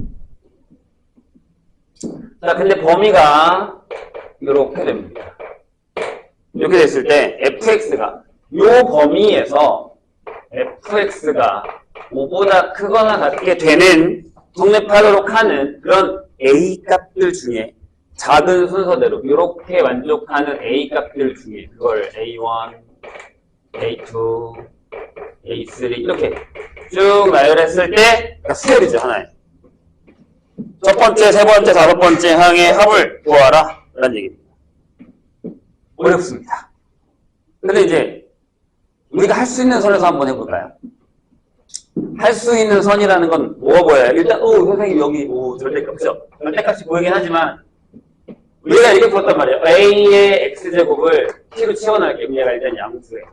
Speaker 1: 자, 근데 범위가 이렇게 됩니다. 이렇게 됐을 때 fx가 요 범위에서 fx가 5보다 크거나 같게 되는 성립하도록 하는 그런 a 값들 중에 작은 순서대로 이렇게 만족하는 a 값들 중에 그걸 a1, a2, a3 이렇게 쭉 나열했을 때 수열이죠, 하나에. 첫 번째, 세 번째, 다섯 번째 항의 합을 구하라 라는 얘기입니다. 어렵습니다. 근데 이제 우리가 할 수 있는 선에서 한번 해볼까요? 할 수 있는 선이라는 건 뭐가 보여요? 일단 선생님 여기 절대값이죠. 절대값이 보이긴 하지만 우리가 이렇게 풀었단 말이에요. a의 x제곱을 t로 치워낼게요. 얘가 일단 양수예요.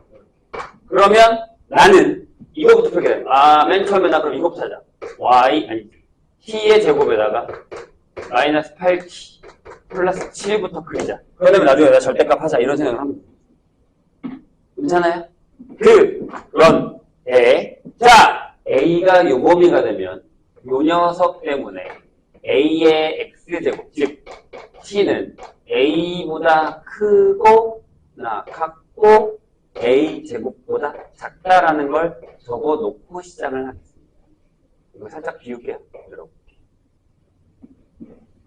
Speaker 1: 그러면 나는 이거부터 풀게 됩니다. 맨 처음에 나 그럼 이거부터 하자. t의 제곱에다가 마이너스 8t 플러스 7부터 그리자. 그러면 나중에 내가 절대값 하자 이런 생각을 합니다. 괜찮아요? 그런 자, a가 요 범위가 되면 요 녀석 때문에 a의 x제곱, 즉 t는 a보다 크거나 같고 a제곱보다 작다라는 걸 적어놓고 시작을 하겠습니다. 이거 살짝 비울게요, 여러분.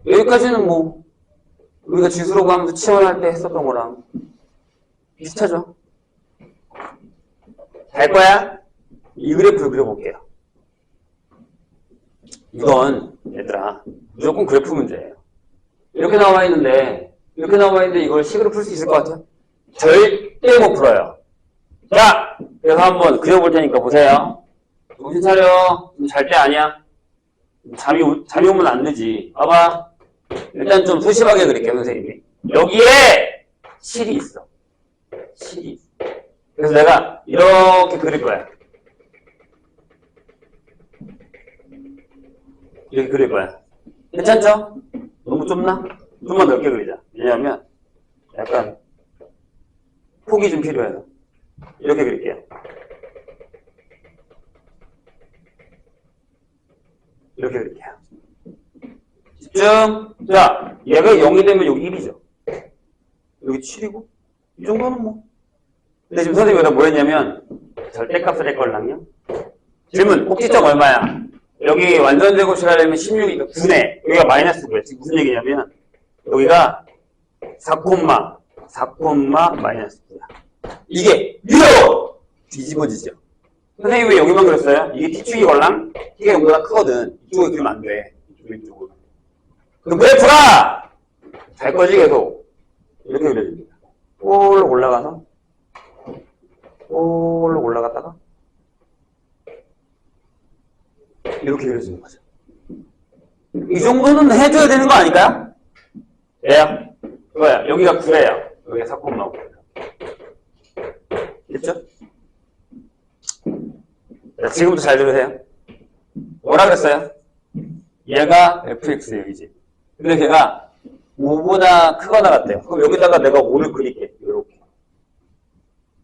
Speaker 1: 여기까지는 뭐 우리가 지수로 가면서 치환할 때 했었던 거랑 비슷하죠? 잘 거야? 이 그래프를 그려볼게요. 이건 얘들아 무조건 그래프 문제예요. 이렇게 나와 있는데 이걸 식으로 풀 수 있을 것 같아요? 절대 못 풀어요. 자, 그래서 한번 그려볼 테니까 보세요. 정신 차려. 잘 때 아니야. 잠이 오면 안 되지. 봐봐. 일단 좀 소심하게 그릴게요, 선생님이. 여기에 실이 있어. 실이 있어. 그래서 내가 이렇게 그릴 거야. 이렇게 그릴 거야. 괜찮죠? 너무 좁나? 좀만 넓게 그리자. 왜냐하면 약간 폭이 좀 필요해요. 이렇게 그릴게요. 이렇게 그릴게요. 집중! 자, 얘가 0이 되면 여기 1이죠. 여기 7이고, 이 정도는 뭐. 근데 지금 선생님이 여기다 뭐 했냐면, 절대값을 했걸랑요? 질문, 꼭지점 얼마야? 여기 완전 제곱식 하려면 16이니까 9네. 여기가 마이너스 9야. 지금 무슨 얘기냐면, 여기가 4, 마이너스 9야. 이게 유로! 뒤집어지죠. 선생님이 왜 여기만 그렸어요? 이게 t축이 걸랑? t가 0보다 크거든. 이쪽에 그리면 안 돼. 이쪽으로. 그럼 왜 풀어? 잘 거지 계속. 이렇게 그려줍니다. 꼴로 올라가서 꼴로 올라갔다가 이렇게 그려주는 거죠. 이 정도는 해줘야 되는 거 아닐까요? 예요? 그거야. 여기가 9예요. 여기가 4,5. 됐죠? 자, 지금부터 잘 들으세요. 뭐라 그랬어요? 얘가 fx예요, 이제. 근데 걔가 5보다 크거나 같대요. 그럼 여기다가 내가 5를 그릴게. 이렇게.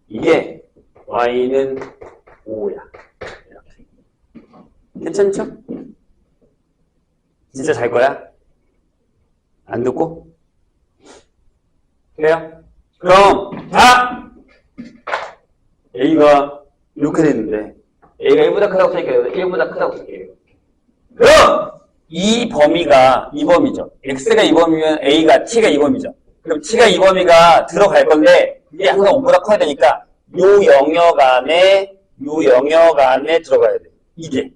Speaker 1: 이게 y는 5야. 이렇게. 괜찮죠? 진짜 잘 거야? 안 듣고? 그래요? 그럼 자! a가 이렇게 됐는데 a가 1보다 크다고 쓰니까 1보다 크다고 쓸게요. 그럼 이 범위가 이 범위죠. x가 이 범위면 a가 t가 이 범위죠. 그럼 t가 이 범위가 들어갈 건데 이게 항상 5보다 커야 되니까 요 영역 안에 들어가야 돼. 이게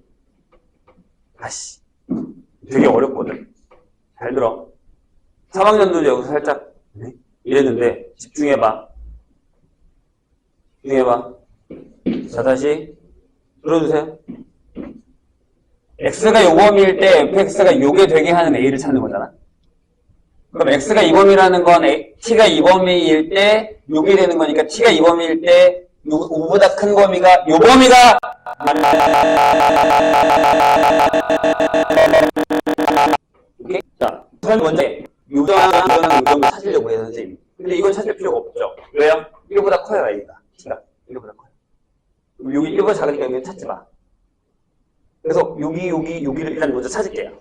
Speaker 1: 되게 어렵거든. 잘 들어. 3학년도 여기서 살짝 이랬는데 집중해봐. 자, 다시 들어주세요. x가 요 범위일 때 fx가 요게 되게 하는 a를 찾는 거잖아. 그럼 x가 이 범위라는 건 t가 이 범위일 때 요게 되는 거니까 t가 이 범위일 때 5보다 큰 범위가 요 범위가 오케이? 자, 먼저 요정을 찾으려고 해요, 선생님. 근데 이건 찾을 필요가 없죠. 왜요? 1보다 커요, a가. t가 1보다 커요. 그럼 여기 1보다 작으니까 여기 찾지 마. 그래서 여기를 일단 먼저 찾을게요.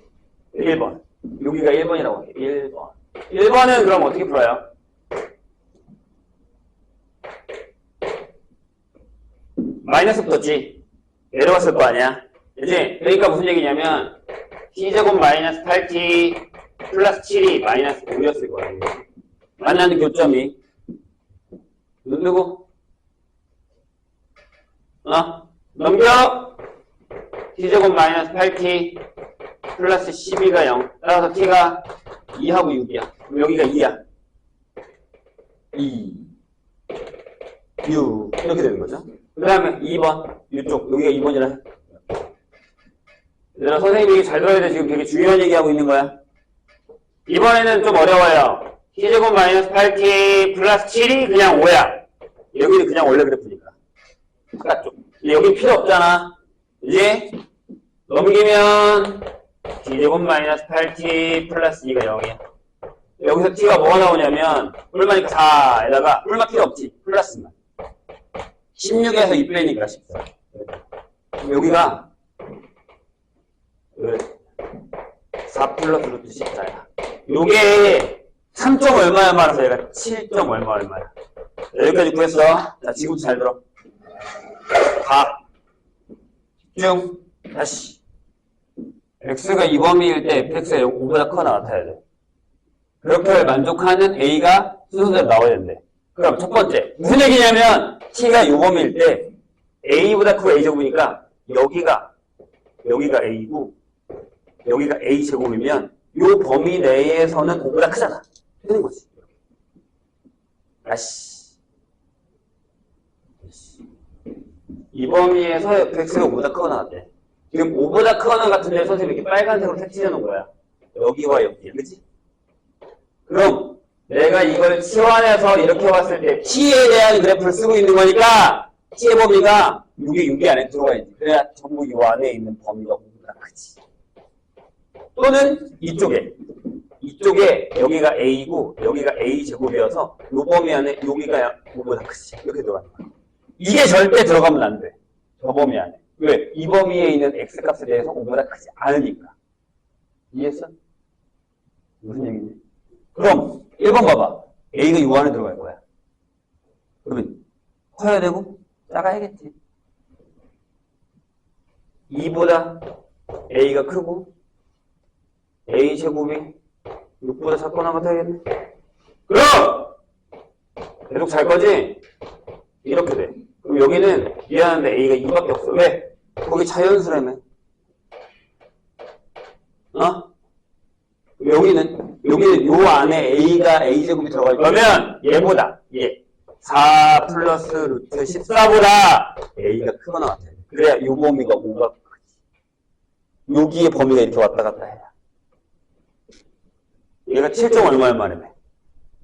Speaker 1: 1번. 여기가 1번이라고 할게요. 1번. 1번은 그럼 어떻게 풀어요? 마이너스 붙었지. 내려갔을 거 아니야. 이제 그러니까 무슨 얘기냐면 t제곱 마이너스 8t 플러스 7이 마이너스 5였을 거야. 만나는 교점이 눈 뜨고 넘겨. t제곱 마이너스 8t 플러스 12가 0. 따라서 t가 2하고 6이야. 그럼 여기가 2야. 2, 6 이렇게 되는 거죠. 그 다음에 2번 이쪽 여기가 2번이라 해. 얘들아 선생님이 잘 들어야 돼. 지금 되게 중요한 얘기하고 있는 거야. 이번에는 좀 어려워요. t제곱 마이너스 8t 플러스 7이 그냥 5야. 여기는 그냥 원래 그래프니까. 바깥쪽. 여기 필요 없잖아. 이제 넘기면 t제곱 마이너스 8t 플러스 2가 0이야. 여기서 t가 뭐가 나오냐면 얼마니까 4에다가 얼마 필요 없지. 플러스만. 16에서 2 빼니까 14. 여기가 4 플러스 루트 14야. 요게 3. 얼마야 말아서 얘가 7. 얼마야. 여기까지 구했어. 자, 지금부터 잘 들어. 집중. 다시. x가 2범위일 때 fx가 5보다 커 나타나야 돼. 그렇게 만족하는 a가 순서대로 나와야 된대. 그럼 첫 번째. 무슨 얘기냐면 t가 6범위일 때 a보다 크고 a제곱이니까 여기가 a고 여기가 a제곱이면 요 범위 내에서는 5보다 크잖아. 되는 거지. 이 범위에서 fx가 5보다 크거 나왔대. 지금 5보다 크거나 같은데 선생님이 이렇게 빨간색으로 색칠해 놓은 거야. 여기와 여기, 그치? 그럼 내가 이걸 치환해서 이렇게 봤을 때 t에 대한 그래프를 쓰고 있는 거니까 t의 범위가 6이 안에 들어가야지. 그래야 전부 이 안에 있는 범위가 5보다 크지. 또는 이쪽에 여기가 a고 여기가 a제곱이어서 이 범위 안에 여기가 5보다 크지. 이렇게 들어가는 거야. 이게 절대 들어가면 안 돼. 저 범위 안에. 왜? 이 범위에 있는 x값에 대해서 5보다 크지 않으니까. 이해했어? 무슨 얘기지? 그럼 1번 봐봐. a가 이 안에 들어갈 거야. 그러면 커야 되고 작아야겠지. 2보다 a가 크고 a제곱이 6보다 작거나 같아야겠네. 그럼 계속 잘 거지? 이렇게 돼. 그럼 여기는 미안한데 a가 2밖에 없어. 왜? 거기 자연수라며. 여기는 요 안에 a가 a제곱이 들어가 있다면 얘보다 4 플러스 루트 14보다 a가 크거나 같아. 그래야 요 범위가 5가 크지. 여기에 범위가 이렇게 왔다 갔다 해야. 얘가 7. 얼마에.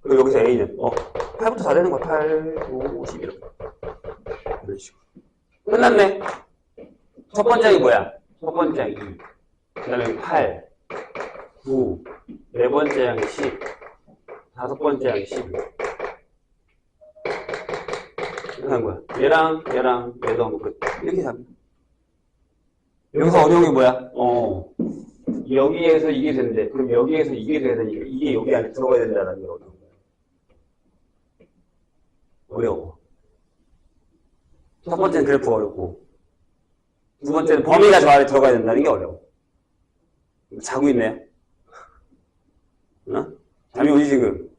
Speaker 1: 그리고 여기서 a는 8부터 4 되는 거야. 8, 9, 10 이렇게. 이런 식으로. 끝났네. 첫 번째 항이 뭐야? 첫 번째 항이 2. 그 다음에 8, 9, 네 번째 항이 10, 다섯 번째 항이 11. 이렇게 한 거야. 얘랑 얘도 한번 끝. 이렇게 잡는 거야. 여기서 어려운 게 뭐야? 여기에서 이게 되는데, 그럼 여기에서 이게 돼야 되니까 이게 여기 안에 들어가야 된다는 게 어려운 거야. 어려워. 첫 번째는 그래프가 어렵고, 두 번째는 범위가 저 안에 들어가야 된다는 게 어려워. 자고 있네요. 잠이 오지, 지금?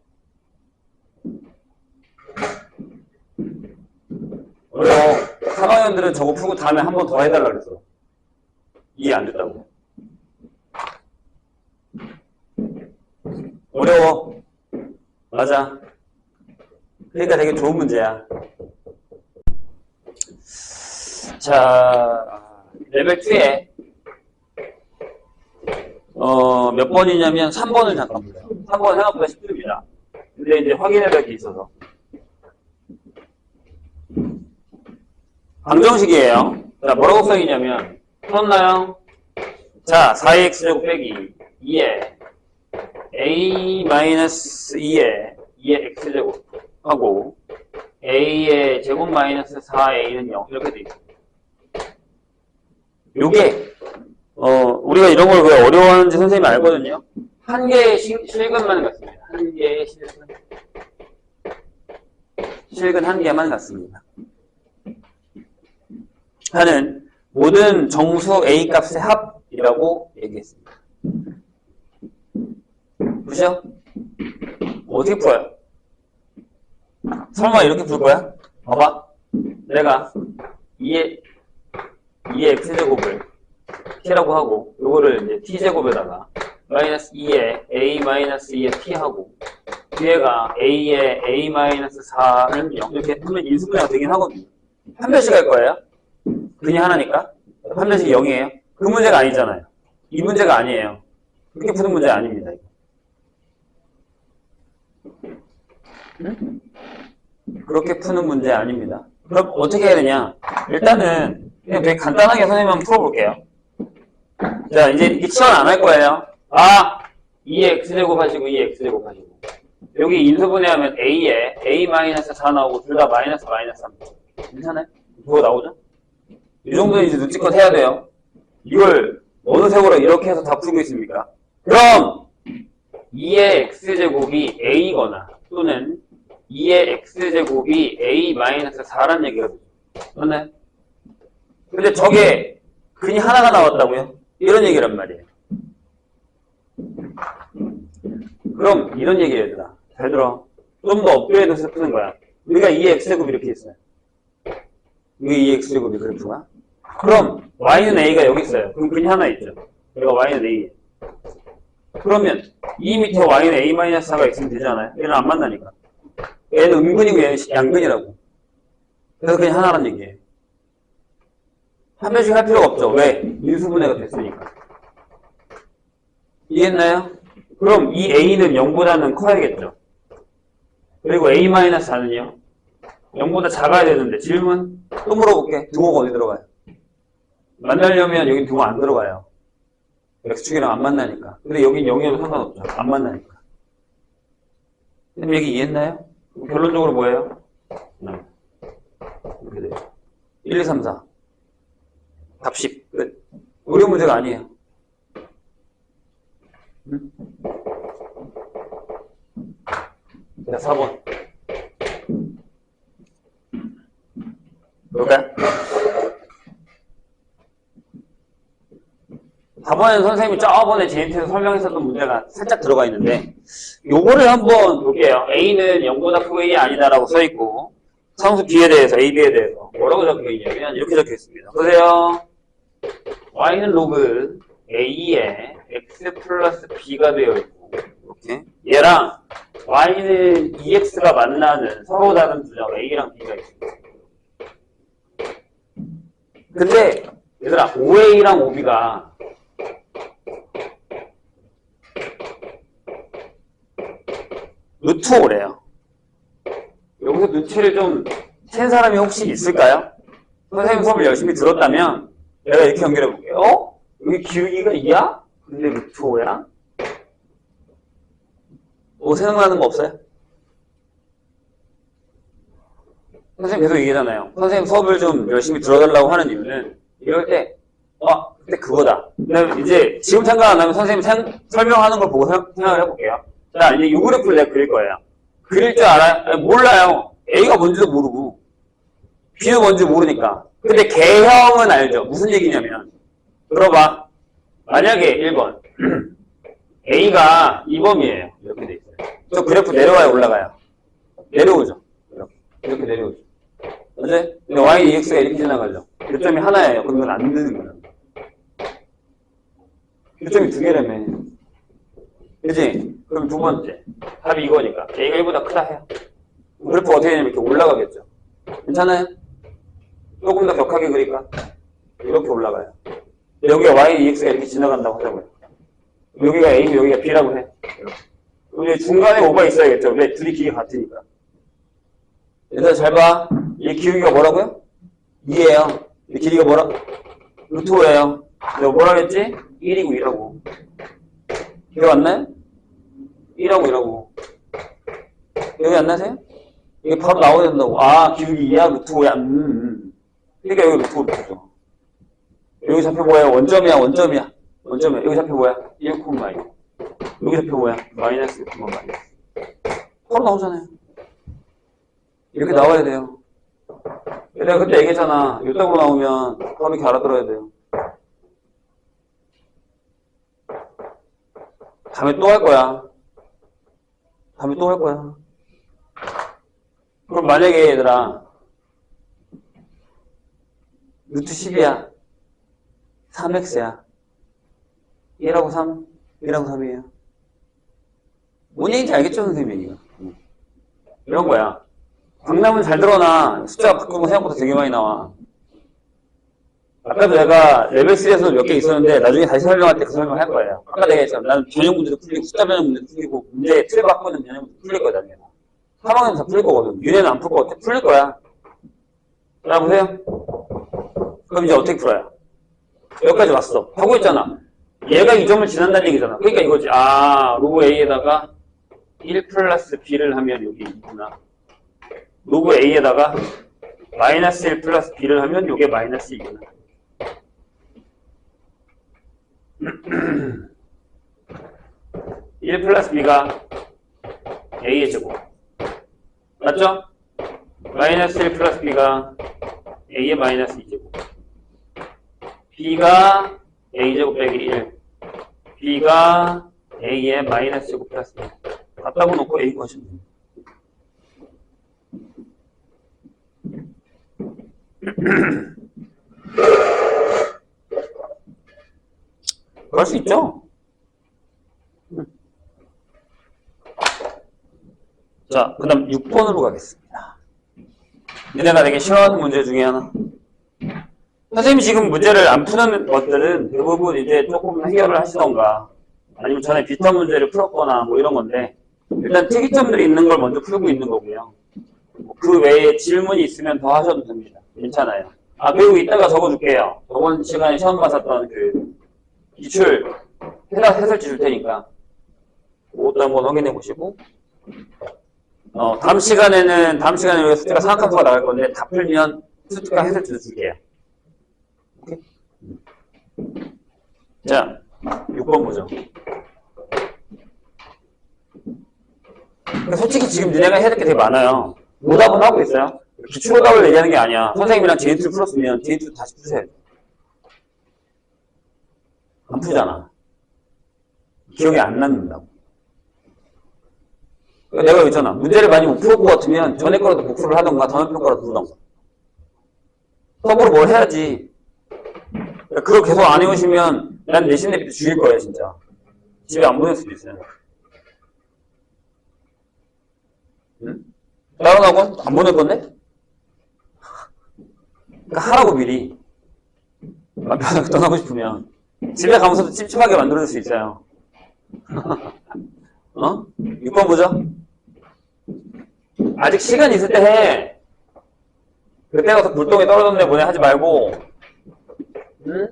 Speaker 1: 어려워. 3학년들은 저거 풀고 다음에 한 번 더 해달라 그랬어. 이해 안 됐다고. 어려워. 맞아. 그러니까 되게 좋은 문제야. 자, 레벨 2에 몇 번이냐면 3번을 잠깐 보세요. 3번 생각보다 쉽습니다. 근데 이제 확인해야 될 게 있어서. 방정식이에요. 자, 뭐라고 써있냐면 풀었나요? 자, 4x제곱 빼기 2에 a-2에 2의 x제곱 하고 a의 제곱 마이너스 4a는 0 이렇게 돼 있습니다. 요게 우리가 이런 걸 왜 어려워하는지 선생님이 알거든요. 한 개의 실근만 같습니다. 한 개의 실근 한 개만 같습니다. 하는 모든 정수 A 값의 합이라고 얘기했습니다. 그죠? 어떻게 풀어요? 설마 이렇게 풀 거야? 봐봐. 내가 2의 x제곱을 t라고 하고 요거를 이제 t제곱에다가 마이너스 2의 a 마이너스 2의 t 하고 뒤에가 a의 a 마이너스 4는 0 이렇게 하면 인수분해가 되긴 하거든요. 한 변씩 할 거예요. 근이 하나니까 한 변씩 0이에요. 그 문제가 아니잖아요. 이 문제가 아니에요. 그렇게 푸는 문제 아닙니다. 응? 그렇게 푸는 문제 아닙니다. 그럼 어떻게 해야 되냐? 일단은 그냥 되게 간단하게 선생님 한번 풀어볼게요. 자, 이제 이게 치환 안 할 거예요. 2의 x제곱 하시고 2의 x제곱 하시고 여기 인수분해하면 a에 a-4 나오고 둘 다 마이너스 3 괜찮아요? 그거 나오죠? 이 정도는 이제 눈치껏 해야 돼요. 이걸 어느 세월에 이렇게 해서 다 풀고 있습니까? 그럼 2의 x제곱이 a거나 또는 2의 x제곱이 a-4란 얘기가 되죠. 맞나요? 근데 저게 근이 하나가 나왔다고요? 이런 얘기란 말이에요. 그럼 이런 얘기예요, 얘들아. 잘 들어. 좀 더 업그레이드해서 푸는 거야. 우리가 2의 x제곱이 이렇게 있어요. 이게 2의 x제곱이 그래프가. 그럼 y는 a가 여기 있어요. 그럼 근이 하나 있죠. 그러니까 y는 a. 그러면 2 밑에 y는 a-4가 있으면 되잖아요. 얘는 안 만나니까. 얘는 음근이고 얘는 양근이라고. 그래서 그냥 하나란 얘기예요. 한 변씩 할 필요가 없죠. 왜? 인수분해가 됐으니까. 이해했나요? 그럼 이 a는 0보다는 커야겠죠. 그리고 a-4는요? 0보다 작아야 되는데 질문 또 물어볼게. 등호가 어디 들어가요? 만나려면 여기 등호 안 들어가요. x축이랑 안 만나니까. 근데 여긴 0이어도 상관없죠. 안 만나니까. 그럼 얘기 이해했나요? 결론적으로 뭐예요? 이렇게 돼요. 1, 2, 3, 4. 답 10. 끝. 어려운 문제가 아니에요. 응? 자, 4번. 볼까요? 4번에는 선생님이 저번에 JNT에서 설명했었던 문제가 살짝 들어가 있는데 요거를 한번 볼게요. A는 0보다 크고 A이 아니다라고 써있고 상수 B에 대해서, A, B에 대해서 뭐라고 적혀있냐면 이렇게 적혀있습니다. 보세요. Y는 로그 A에 X 플러스 B가 되어있고 이렇게 얘랑 Y는 EX가 만나는 서로 다른 두점 A랑 B가 있습니다. 근데 얘들아 OA랑 OB가 루트 5래요. 여기서 눈치를 좀 챈 사람이 혹시 있을까요? 선생님 수업을 열심히 들었다면 내가 이렇게 연결해 볼게요. 여기 기울기가 2야? 근데 루트 5야? 뭐 생각나는 거 없어요? 선생님 계속 얘기하잖아요. 선생님 수업을 좀 열심히 들어달라고 하는 이유는 이럴 때 근데 그거다. 근데 이제 지금 생각 안 하면 선생님 설명하는 걸 보고 생각을 해볼게요. 자, 이제 이 그래프를 내가 그릴 거예요. 그릴 줄 알아요? 아니, 몰라요. A가 뭔지도 모르고 B는 뭔지 모르니까. 근데 개형은 알죠. 무슨 얘기냐면 들어봐. 만약에 1번 A가 2범이에요. 이렇게 돼 있어요. 저 그래프 내려와요, 올라가요? 내려오죠. 이렇게 내려오죠. 맞지? 근데 Y, EX가 이렇게 지나가죠. 교점이 하나예요. 그러면 안 되는 거예요. 교점이 두 개라며. 그치? 그럼 두 번째. 답이 이거니까. A가 1보다 크다 해요. 그래프 어떻게 되냐면 이렇게 올라가겠죠. 괜찮아요? 조금 더 격하게 그릴까? 이렇게 올라가요. 여기가 Y, EX가 이렇게 지나간다고 하자고요. 여기가 A, 여기가 B라고 해. 이렇게. 중간에 O가 있어야겠죠. 왜? 둘이 길이 같으니까. 얘들아 잘 봐. 이 기울기가 뭐라고요? 2예요. 이 길이가 뭐라? 루트 5예요. 내가 뭐라 그랬지? 1이고 2라고. 기억 안 나요? 1하고 2라고. 여기 안 나세요? 이게 바로 나와야 된다고. 기울기 2야? 루트 5야? 그러니까 여기 루트 5죠. 여기 좌표 뭐야? 원점이야? 원점이야? 원점이야. 여기 좌표 뭐야? 1,2. 여기 좌표 뭐야? 마이너스 1, 마이너스. 바로 나오잖아요. 이렇게 나와야 돼요. 내가 그때 얘기했잖아. 이따구로 나오면 바로 이렇게 알아들어야 돼요. 다음에 또 할 거야. 다음에 또 할 거야. 그럼 만약에 얘들아 루트 10이야. 3x야. 1하고 3, 1하고 3이에요. 뭔 얘기인지 알겠죠, 선생님이? 이런 거야. 강남은 잘 드러나. 숫자가 바꾸는 거 생각보다 되게 많이 나와. 아까도 내가 레벨 3에서 몇 개 있었는데 나중에 다시 설명할 때 그 설명을 할 거예요. 아까 내가 했잖아. 나는 변형 문제도 풀리고 숫자 변형 문제도 풀리고 문제 틀 바꾸는 변형 문제도 풀릴 거야, 나중에. 3학년 다 풀릴 거거든. 윤회는 안 풀 거 같아. 풀릴 거야. 자, 보세요. 그럼 이제 어떻게 풀어요? 여기까지 왔어. 하고 있잖아. 얘가 이 점을 지난다는 얘기잖아. 그러니까 이거지. 아, 로그 A에다가 1 플러스 B를 하면 여기 있구나. 로그 A에다가 마이너스 1 플러스 B를 하면 이게 마이너스 2구나. 1 플러스 B가 A의 제곱. 맞죠? 마이너스 1 플러스 B가 A의 마이너스 2제곱. B가 A제곱 빼기 1. B가 A의 마이너스 제곱 플러스 1. 갖다 놓고 A 구하시면 됩니다. 그럴 수 있죠? 자, 그 다음 6번으로 가겠습니다. 니네가 되게 싫어하는 문제 중에 하나. 선생님이 지금 문제를 안 푸는 것들은 대부분 이제 조금 해결을 하시던가 아니면 전에 비슷한 문제를 풀었거나 뭐 이런 건데 일단 특이점들이 있는 걸 먼저 풀고 있는 거고요. 그 외에 질문이 있으면 더 하셔도 됩니다. 괜찮아요. 아, 그리고 이따가 적어줄게요. 저번 시간에 시험 봤었던 그 기출 해설지 줄 테니까 그것도 한번 확인해 보시고 다음 시간에는 여기 숫자가 삼각함수가 나갈 건데 다 풀면 숫자 해설지도 줄게요. 오케이? 자, 6번 보죠. 그러니까 솔직히 지금 니네가 해야 될 게 되게 많아요. 오답은 하고 있어요. 기출 오답을 얘기하는 게 아니야. 선생님이랑 제인트를 풀었으면 제인트도 다시 푸셔야 돼. 안 푸잖아. 기억이 안 남는다고. 그러니까 내가 있잖아. 문제를 많이 못 풀을 것 같으면 전에 거라도 복습을 하던가 다음 편 거라도 풀던가. 수업으로 뭘 해야지. 그러니까 그걸 계속 안 해오시면 난 내신 내비 때 죽일 거예요, 진짜. 집에 안 보낼 수도 있어요. 응? 다른 학원? 안 보낼 건데? 그러니까 하라고 미리. 편하게 떠나고 싶으면. 집에 가면서도 찝찝하게 만들어줄 수 있어요. 6번 보죠. 아직 시간 있을 때 해. 그때 가서 불똥에 떨어졌네 뭐네 하지 말고. 응?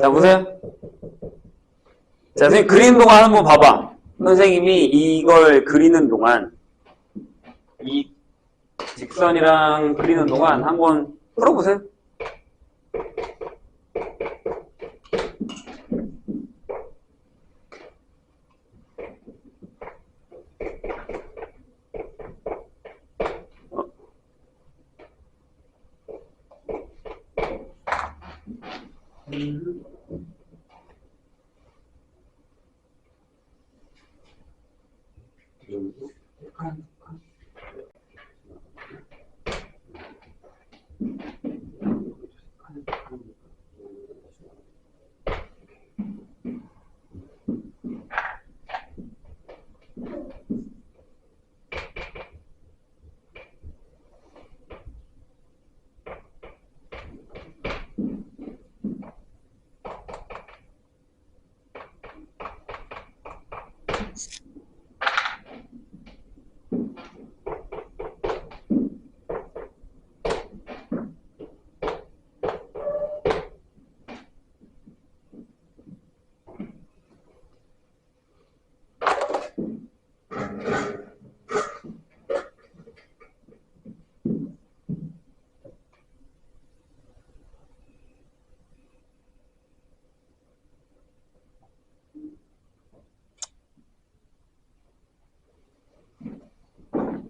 Speaker 1: 자, 보세요. 자, 선생님 그리는 동안 한번 봐봐. 선생님이 이걸 그리는 동안 이 직선이랑 그리는 동안 한번 풀어보세요.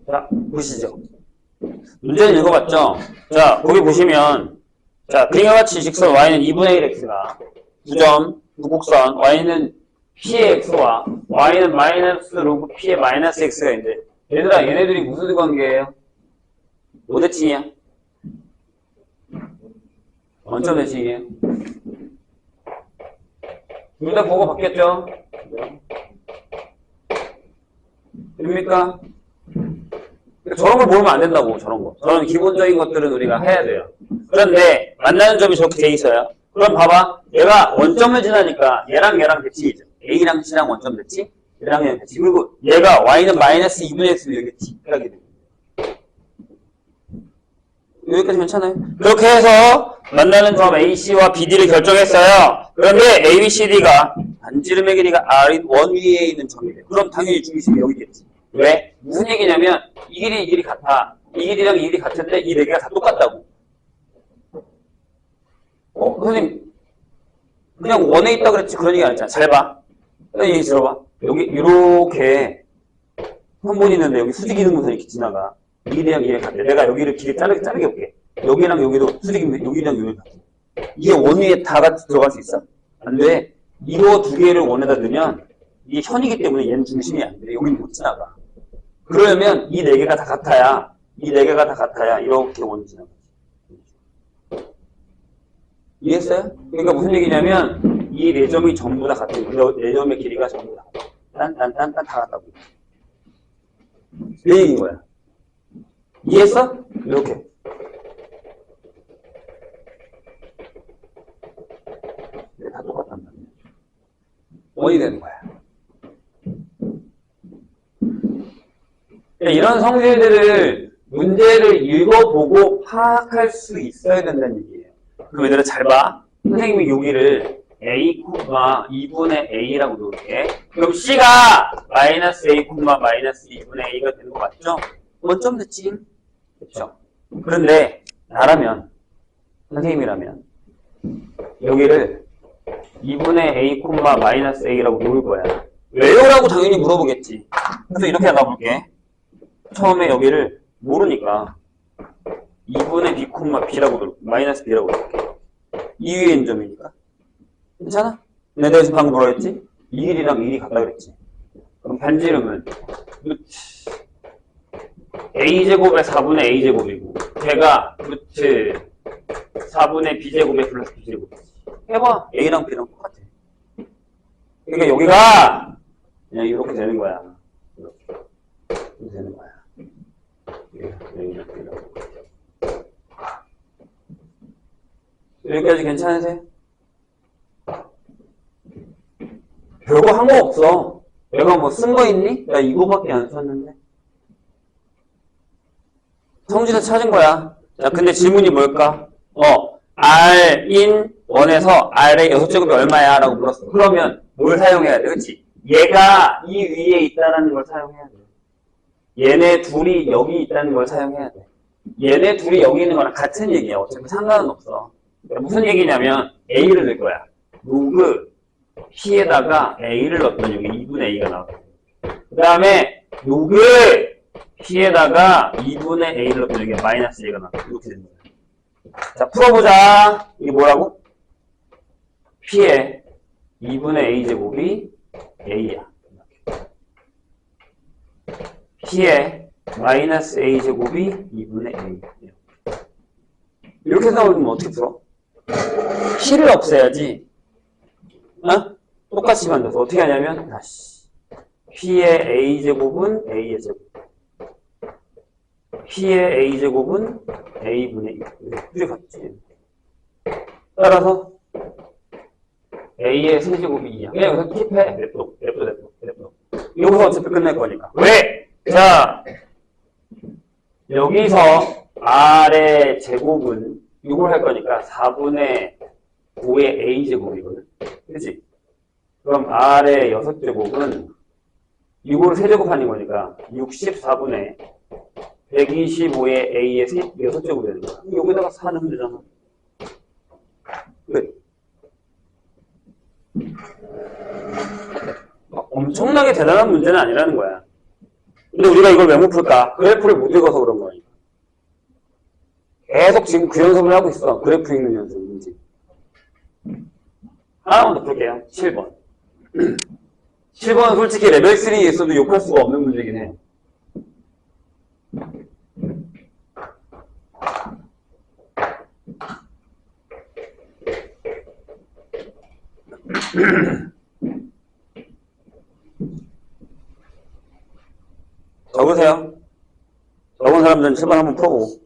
Speaker 1: 자, 보시죠. 문제는 읽어봤죠? 자, 거기 보시면, 자, 그림과 같이 직선 y는 2분의 1x가 9점, 무곡선, y는 p의 x와 y는 마이너스 로그 p의 마이너스 x가 있는데, 얘들아, 얘네들이 무슨 관계예요? 뭐 대칭이야? 원점 대칭이에요. 둘 다 보고 받겠죠? 됩니까? 저런 걸 모르면 안 된다고, 저런 거. 저런 기본적인 것들은 우리가 해야 돼요. 그런데, 만나는 점이 저렇게 돼 있어요. 그럼 봐봐. 얘가 원점을 지나니까 얘랑 얘랑 대칭이죠. A랑 C랑 원점 대칭, 얘랑 얘랑 대칭. 그리고 얘가 Y는 마이너스 2분의 X를 여기 D하게 됩니다. 여기까지 괜찮아요? 그렇게 해서 만나는 점 AC와 BD를 결정했어요. 그런데 ABCD가 반지름의 길이가 R인 원 위에 있는 점이래요. 그럼 당연히 중심이 여기겠지. 왜? 무슨 얘기냐면 이 길이 같아. 이 길이랑 이 길이 같은데 이 네 개가 다 똑같다고. 선생님 그냥 원에 있다 그랬지 그런 얘기 안 했잖아. 잘 봐. 얘기 들어봐. 여기 이렇게 선본이 있는데 여기 수직 이등분선이 이렇게 지나가. 이 길이랑 이 길이 같아. 내가 여기를 길이 자르게 볼게. 여기랑 여기도 수직 이등분 여기랑 여기 같아. 이게 원 위에 다 같이 들어갈 수 있어? 안 돼. 이거 두 개를 원에다 넣으면 이게 현이기 때문에 얘는 중심이 안 돼. 여기는 못 지나가. 그러면 이 네 개가 다 같아야 이렇게 원이 지나가지. 이해했어요? 그러니까 무슨 얘기냐면 이 네 점이 전부 다 같은 거예요. 네 점의 길이가 전부 다 딴딴딴딴 다 같다고. 그 얘기인 거야. 이해했어? 이렇게. 다 똑같단 말이야. 원이 되는 거야. 이런 성질들을 문제를 읽어보고 파악할 수 있어야 된다는 얘기예요. 그럼 얘들아 잘 봐. 선생님이 여기를 A, 2분의 A라고 놓을게. 그럼 C가 마이너스 A, 마이너스 2분의 A가 되는 거 맞죠? 원점 대칭. 그렇죠? 그런데 나라면, 선생님이라면 여기를 2분의 A, 마이너스 A라고 놓을 거야. 왜요? 라고 당연히 물어보겠지. 그래서 이렇게 나가볼게. 처음에 여기를 모르니까 2분의 B, B라고 마이너스 B라고 놓을게. 이 위에 있는 점이니까. 괜찮아? 내가 여기서 방금 뭐라 했지? 이 길이랑 이 길이 같다 그랬지. 그럼 반지름은 A제곱의 4분의 A제곱이고 걔가 루트 4분의 B제곱의 플러스 B제곱이지. 해봐. A랑 B랑 똑같아. 그러니까 여기가 그냥 이렇게 되는 거야. 이렇게 되는 거야. 여기까지 괜찮으세요? 별거 한 거 없어. 내가 뭐 쓴 거 있니? 나 이거밖에 안 썼는데. 성질을 찾은 거야. 자, 근데 질문이 뭘까? R인 1에서 R의 6제곱이 얼마야? 라고 물었어. 그러면 뭘 사용해야 돼? 그치? 얘가 이 위에 있다는 걸 사용해야 돼. 얘네 둘이 여기 있다는 걸 사용해야 돼. 얘네 둘이 여기 있는 거랑 같은 얘기야. 어차피 상관은 없어. 그러니까 무슨 얘기냐면 A를 넣을 거야. 로그 P에다가 A를 넣었더니 여기 2분의 A가 나왔어. 그 다음에 로그 P에다가 2분의 A를 넣었더니 여기 마이너스 A가 나왔어. 이렇게 되는 거야. 자, 풀어보자. 이게 뭐라고? P의 2분의 A제곱이 A야. P의 마이너스 A제곱이 2분의 A. 이렇게 나오면 어떻게 풀어? P를 없애야지. 똑같이 만들어서 어떻게 하냐면 다시 P의 A제곱은 A의 제곱, P의 A제곱은 A분의 2. 같지. 따라서 A의 세제곱이 2야. 그냥 여기서 킵해. 냅둬. 여기서 어차피 끝낼 거니까. 왜? 자, 여기서 R의 제곱은 이걸 할 거니까 4분의 5의 A제곱이거든. 그치? 그럼 R의 6제곱은 이걸 세제곱하는 거니까 64분의 125의 A의 6제곱이 되는 거야. 여기다가 4 넣으면 되잖아. 왜? 엄청나게 대단한 문제는 아니라는 거야. 근데 우리가 이걸 왜 못 풀까? 그래프를 못 읽어서 그런 거야. 계속 지금 그 연습을 하고 있어. 그래프 읽는 연습, 문제. 하나만 더 풀게요. 7번. 7번은 솔직히 레벨 3에 있어도 욕할 수가 없는 문제긴 해. 적으세요. 적은 사람들은 7번 한번 풀어보고.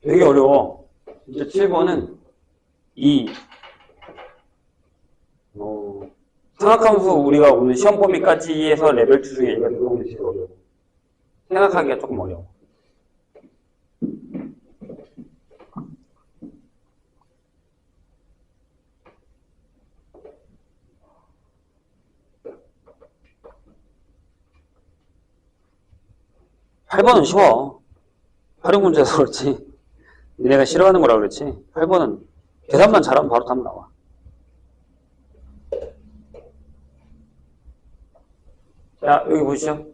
Speaker 1: 되게 어려워. 진짜 7번은 생각하면서 우리가 오늘 시험 범위까지 해서 레벨 2 중에 얘가 들어오는 게 제일 어려워. 생각하기가 조금 어려워. (8번은) 쉬워. 활용 문제에서 그렇지. 니네가 싫어하는 거라 그렇지. 8번은 계산만 잘하면 바로 답 나와. 자, 여기 보시죠.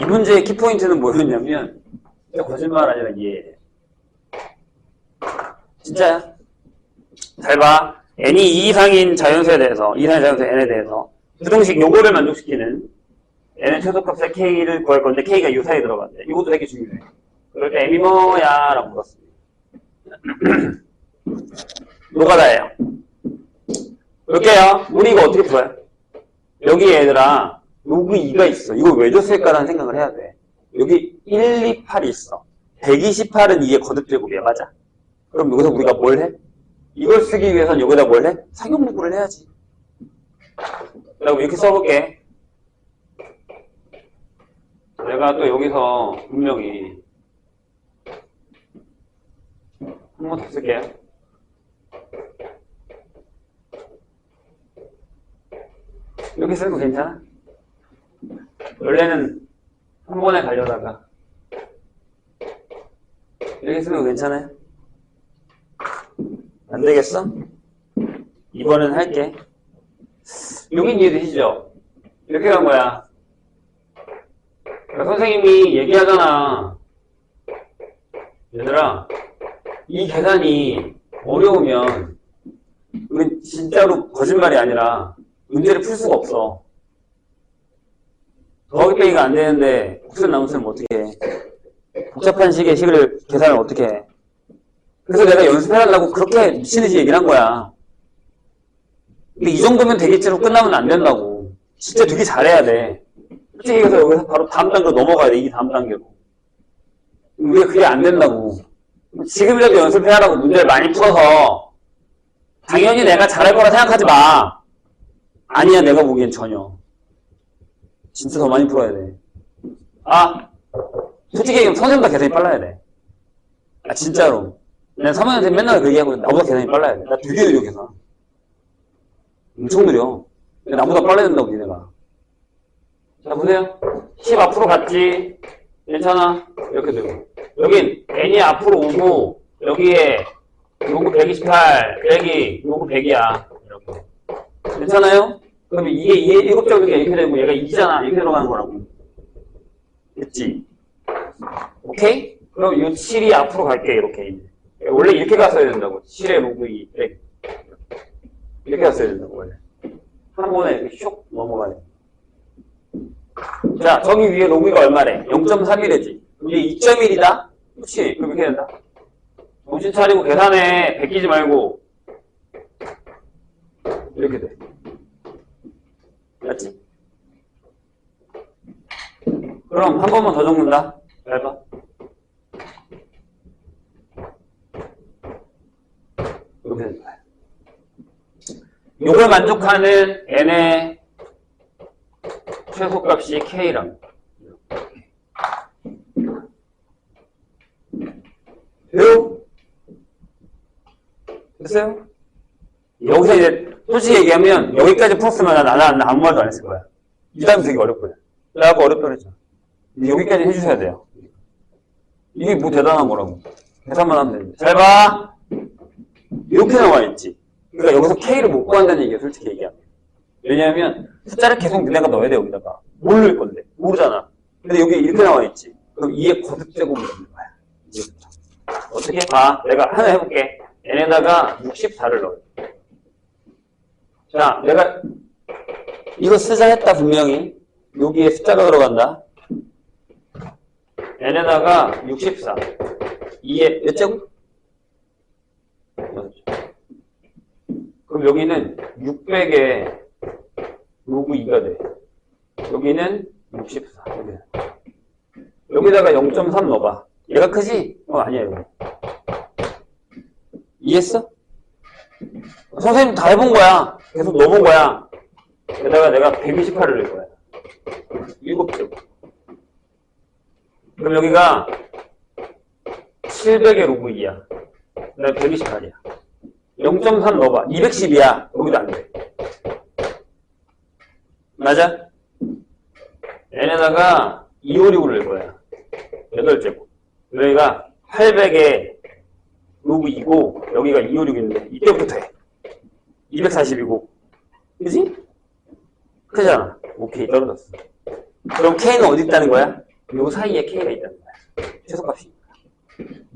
Speaker 1: 이 문제의 키포인트는 뭐였냐면, 진짜 거짓말 아니라 이해해. 진짜야. 잘 봐. n이 2 이상인 자연수에 대해서, 2 이상인 자연수 n에 대해서 부등식 요거를 만족시키는 n의 최소값의 k를 구할 건데 k가 유사에 들어간대. 이것도 되게 중요해. 그럴 때 m이 뭐야? 라고 물었습니다. 노가다예요. 볼게요. 우리 이거 어떻게 풀어요? 여기 얘들아 로그 2가 있어. 이거 왜 줬을까라는 생각을 해야 돼. 여기 1, 2, 8이 있어. 128은 이게 거듭제곱이야. 맞아. 그럼 여기서 우리가 뭘 해? 이걸 쓰기 위해서는 여기다 뭘 해? 상용문구를 해야지. 그리고 이렇게 써볼게. 내가 또 여기서 분명히 한 번 더 쓸게요. 이렇게 쓰는 거 괜찮아? 원래는 한 번에 가려다가 이렇게 쓰는 거 괜찮아요? 안 되겠어? 이번엔 할게. 여긴 이해되시죠? 이렇게 간 거야. 그러니까 선생님이 얘기하잖아. 얘들아, 이 계산이 어려우면 우린 진짜로 거짓말이 아니라 문제를 풀 수가 없어. 더하기 빼기가 안 되는데 곱셈 나눗셈 어떻게 해? 복잡한 식의 식을 계산을 어떻게 해? 그래서 내가 연습해달라고 그렇게 미친듯이 얘기를 한 거야. 근데 이 정도면 되겠지로 끝나면 안 된다고. 진짜 되게 잘해야 돼. 솔직히 얘기해서 여기서 바로 다음 단계로 넘어가야 돼. 이 다음 단계로. 우리가 그게 안 된다고. 지금이라도 연습해야라고 문제를 많이 풀어서 당연히 내가 잘할 거라 생각하지 마. 아니야, 내가 보기엔 전혀. 진짜 더 많이 풀어야 돼. 솔직히 얘기하면 선생님보다 계산이 빨라야 돼. 진짜로. 내가 3학년 때 맨날 그 얘기하고 나보다 계산이 빨라야 돼. 나 되게 느려, 계산. 엄청 느려. 나보다 빨라야 된다고, 니네가. 자, 보세요. 10 앞으로 갔지. 괜찮아. 이렇게 되고. 여긴 n이 앞으로 오고, 여기에 요거 128, 여기 요거 100이야. 이렇게. 괜찮아요? 그러면 이게 7제곱이니까 이렇게 되고, 얘가 2잖아. 이렇게 들어가는 거라고. 됐지? 오케이? 그럼 이 7이 앞으로 갈게, 이렇게. 원래 이렇게 갔어야 된다고. 7의 로그 2, 100. 이렇게 갔어야 된다고, 원래. 한 번에 이렇게 슉 넘어가야 돼. 자, 저기 위에 로그가 얼마래? 0.3이래지. 이게 2.1이다? 그치? 그럼 이렇게 된다. 정신 차리고 계산해. 베끼지 말고. 이렇게 돼. 맞지? 그럼 한 번만 더 적는다. 잘 봐. 이렇게 되는 거야. 요걸 만족하는 n의 최소값이 k랑. 돼요? 됐어요? 여기서 이제 솔직히 얘기하면 여기까지 풀었으면 나는 아무 말도 안 했을 거야. 이 다음이 되게 어렵거든. 나하고 어렵다 그랬잖아. 여기까지 해주셔야 돼요. 이게 뭐 대단한 거라고. 계산만 하면 되는데. 잘 봐. 이렇게 나와 있지. 그러니까 여기서 K를 못 구한다는 얘기야, 솔직히 얘기하면. 왜냐하면 숫자를 계속 너네가 넣어야 돼, 여기다가. 뭘 넣을 건데? 모르잖아. 근데 여기 이렇게 나와 있지. 그럼 2의 거듭제곱을 넣는 거야. 이제부터. 어떻게? 봐. 내가 하나 해볼게. n에다가 64를 넣어. 자, 내가 이거 쓰자 했다, 분명히. 여기에 숫자가 들어간다. n에다가 64. 2에 몇 제곱? 그럼 여기는 600에 로그 2가 돼. 여기는 64. 여기다가 0.3 넣어봐. 얘가 크지? 아니야, 이거. 이해했어? 선생님 다 해본 거야. 계속 넣어본 거야. 게다가 내가 128을 넣을 거야. 7제곱. 그럼 여기가 700의 로그 2야. 그 다음에 128이야. 0.3 넣어봐. 210이야. 여기도 안 돼. 맞아? n에다가 256을 넣을 거야. 8제곱. 여기가 800에 로그 2고, 여기가 256인데, 이때부터 돼. 240이고. 그지? 크잖아. 오케이, 떨어졌어. 그럼 K는 어디 있다는 거야? 요 사이에 K가 있다는 거야. 최소값이니까.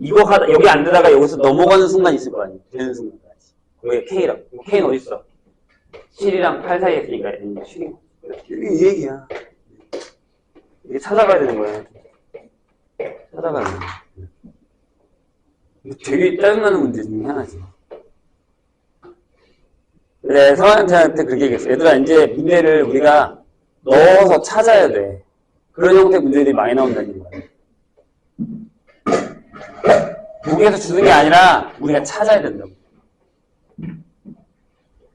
Speaker 1: 이거 하다, 여기 안 되다가 여기서 넘어가는 순간 있을 거 아니야. 되는 순간까지. 여기 K라고. K는 어디 있어? 7이랑 8 사이에 있으니까, 7이. 이 얘기야. 이게 찾아가야 되는 거야. 찾아가는 거야. 되게 짜증나는 문제 중에 하나지. 그래, 서한테한테 그렇게 얘기했어. 얘들아, 이제 문제를 우리가 넣어서 찾아야 돼. 그런 형태의 문제들이 많이 나온다는 거야. 여기에서 주는 게 아니라 우리가 찾아야 된다고.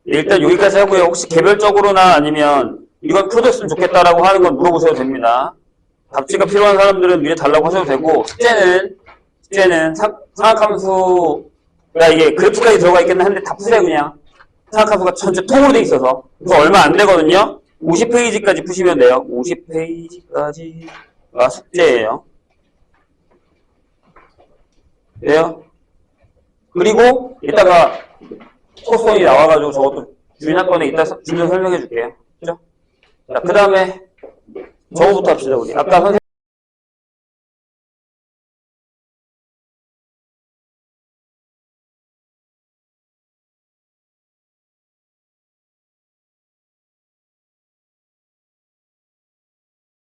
Speaker 1: 일단 여기까지 하고요. 혹시 개별적으로나 아니면 이건 풀어줬으면 좋겠다라고 하는 건 물어보셔도 됩니다. 답지가 필요한 사람들은 미리 달라고 하셔도 되고, 숙제는 삼각함수가 이게 그래프까지 들어가 있겠는 한데 다 푸세요, 그냥. 삼각함수가 전체 통으로 돼 있어서. 그래서 얼마 안 되거든요. 50페이지까지 푸시면 돼요. 50페이지까지가 숙제예요. 돼요? 그리고 이따가 소손이 나와가지고 저것도 주인학번에 이따 주면 설명해 줄게요. 그죠? 자, 그 다음에 저거부터 합시다, 우리. 아까 선생님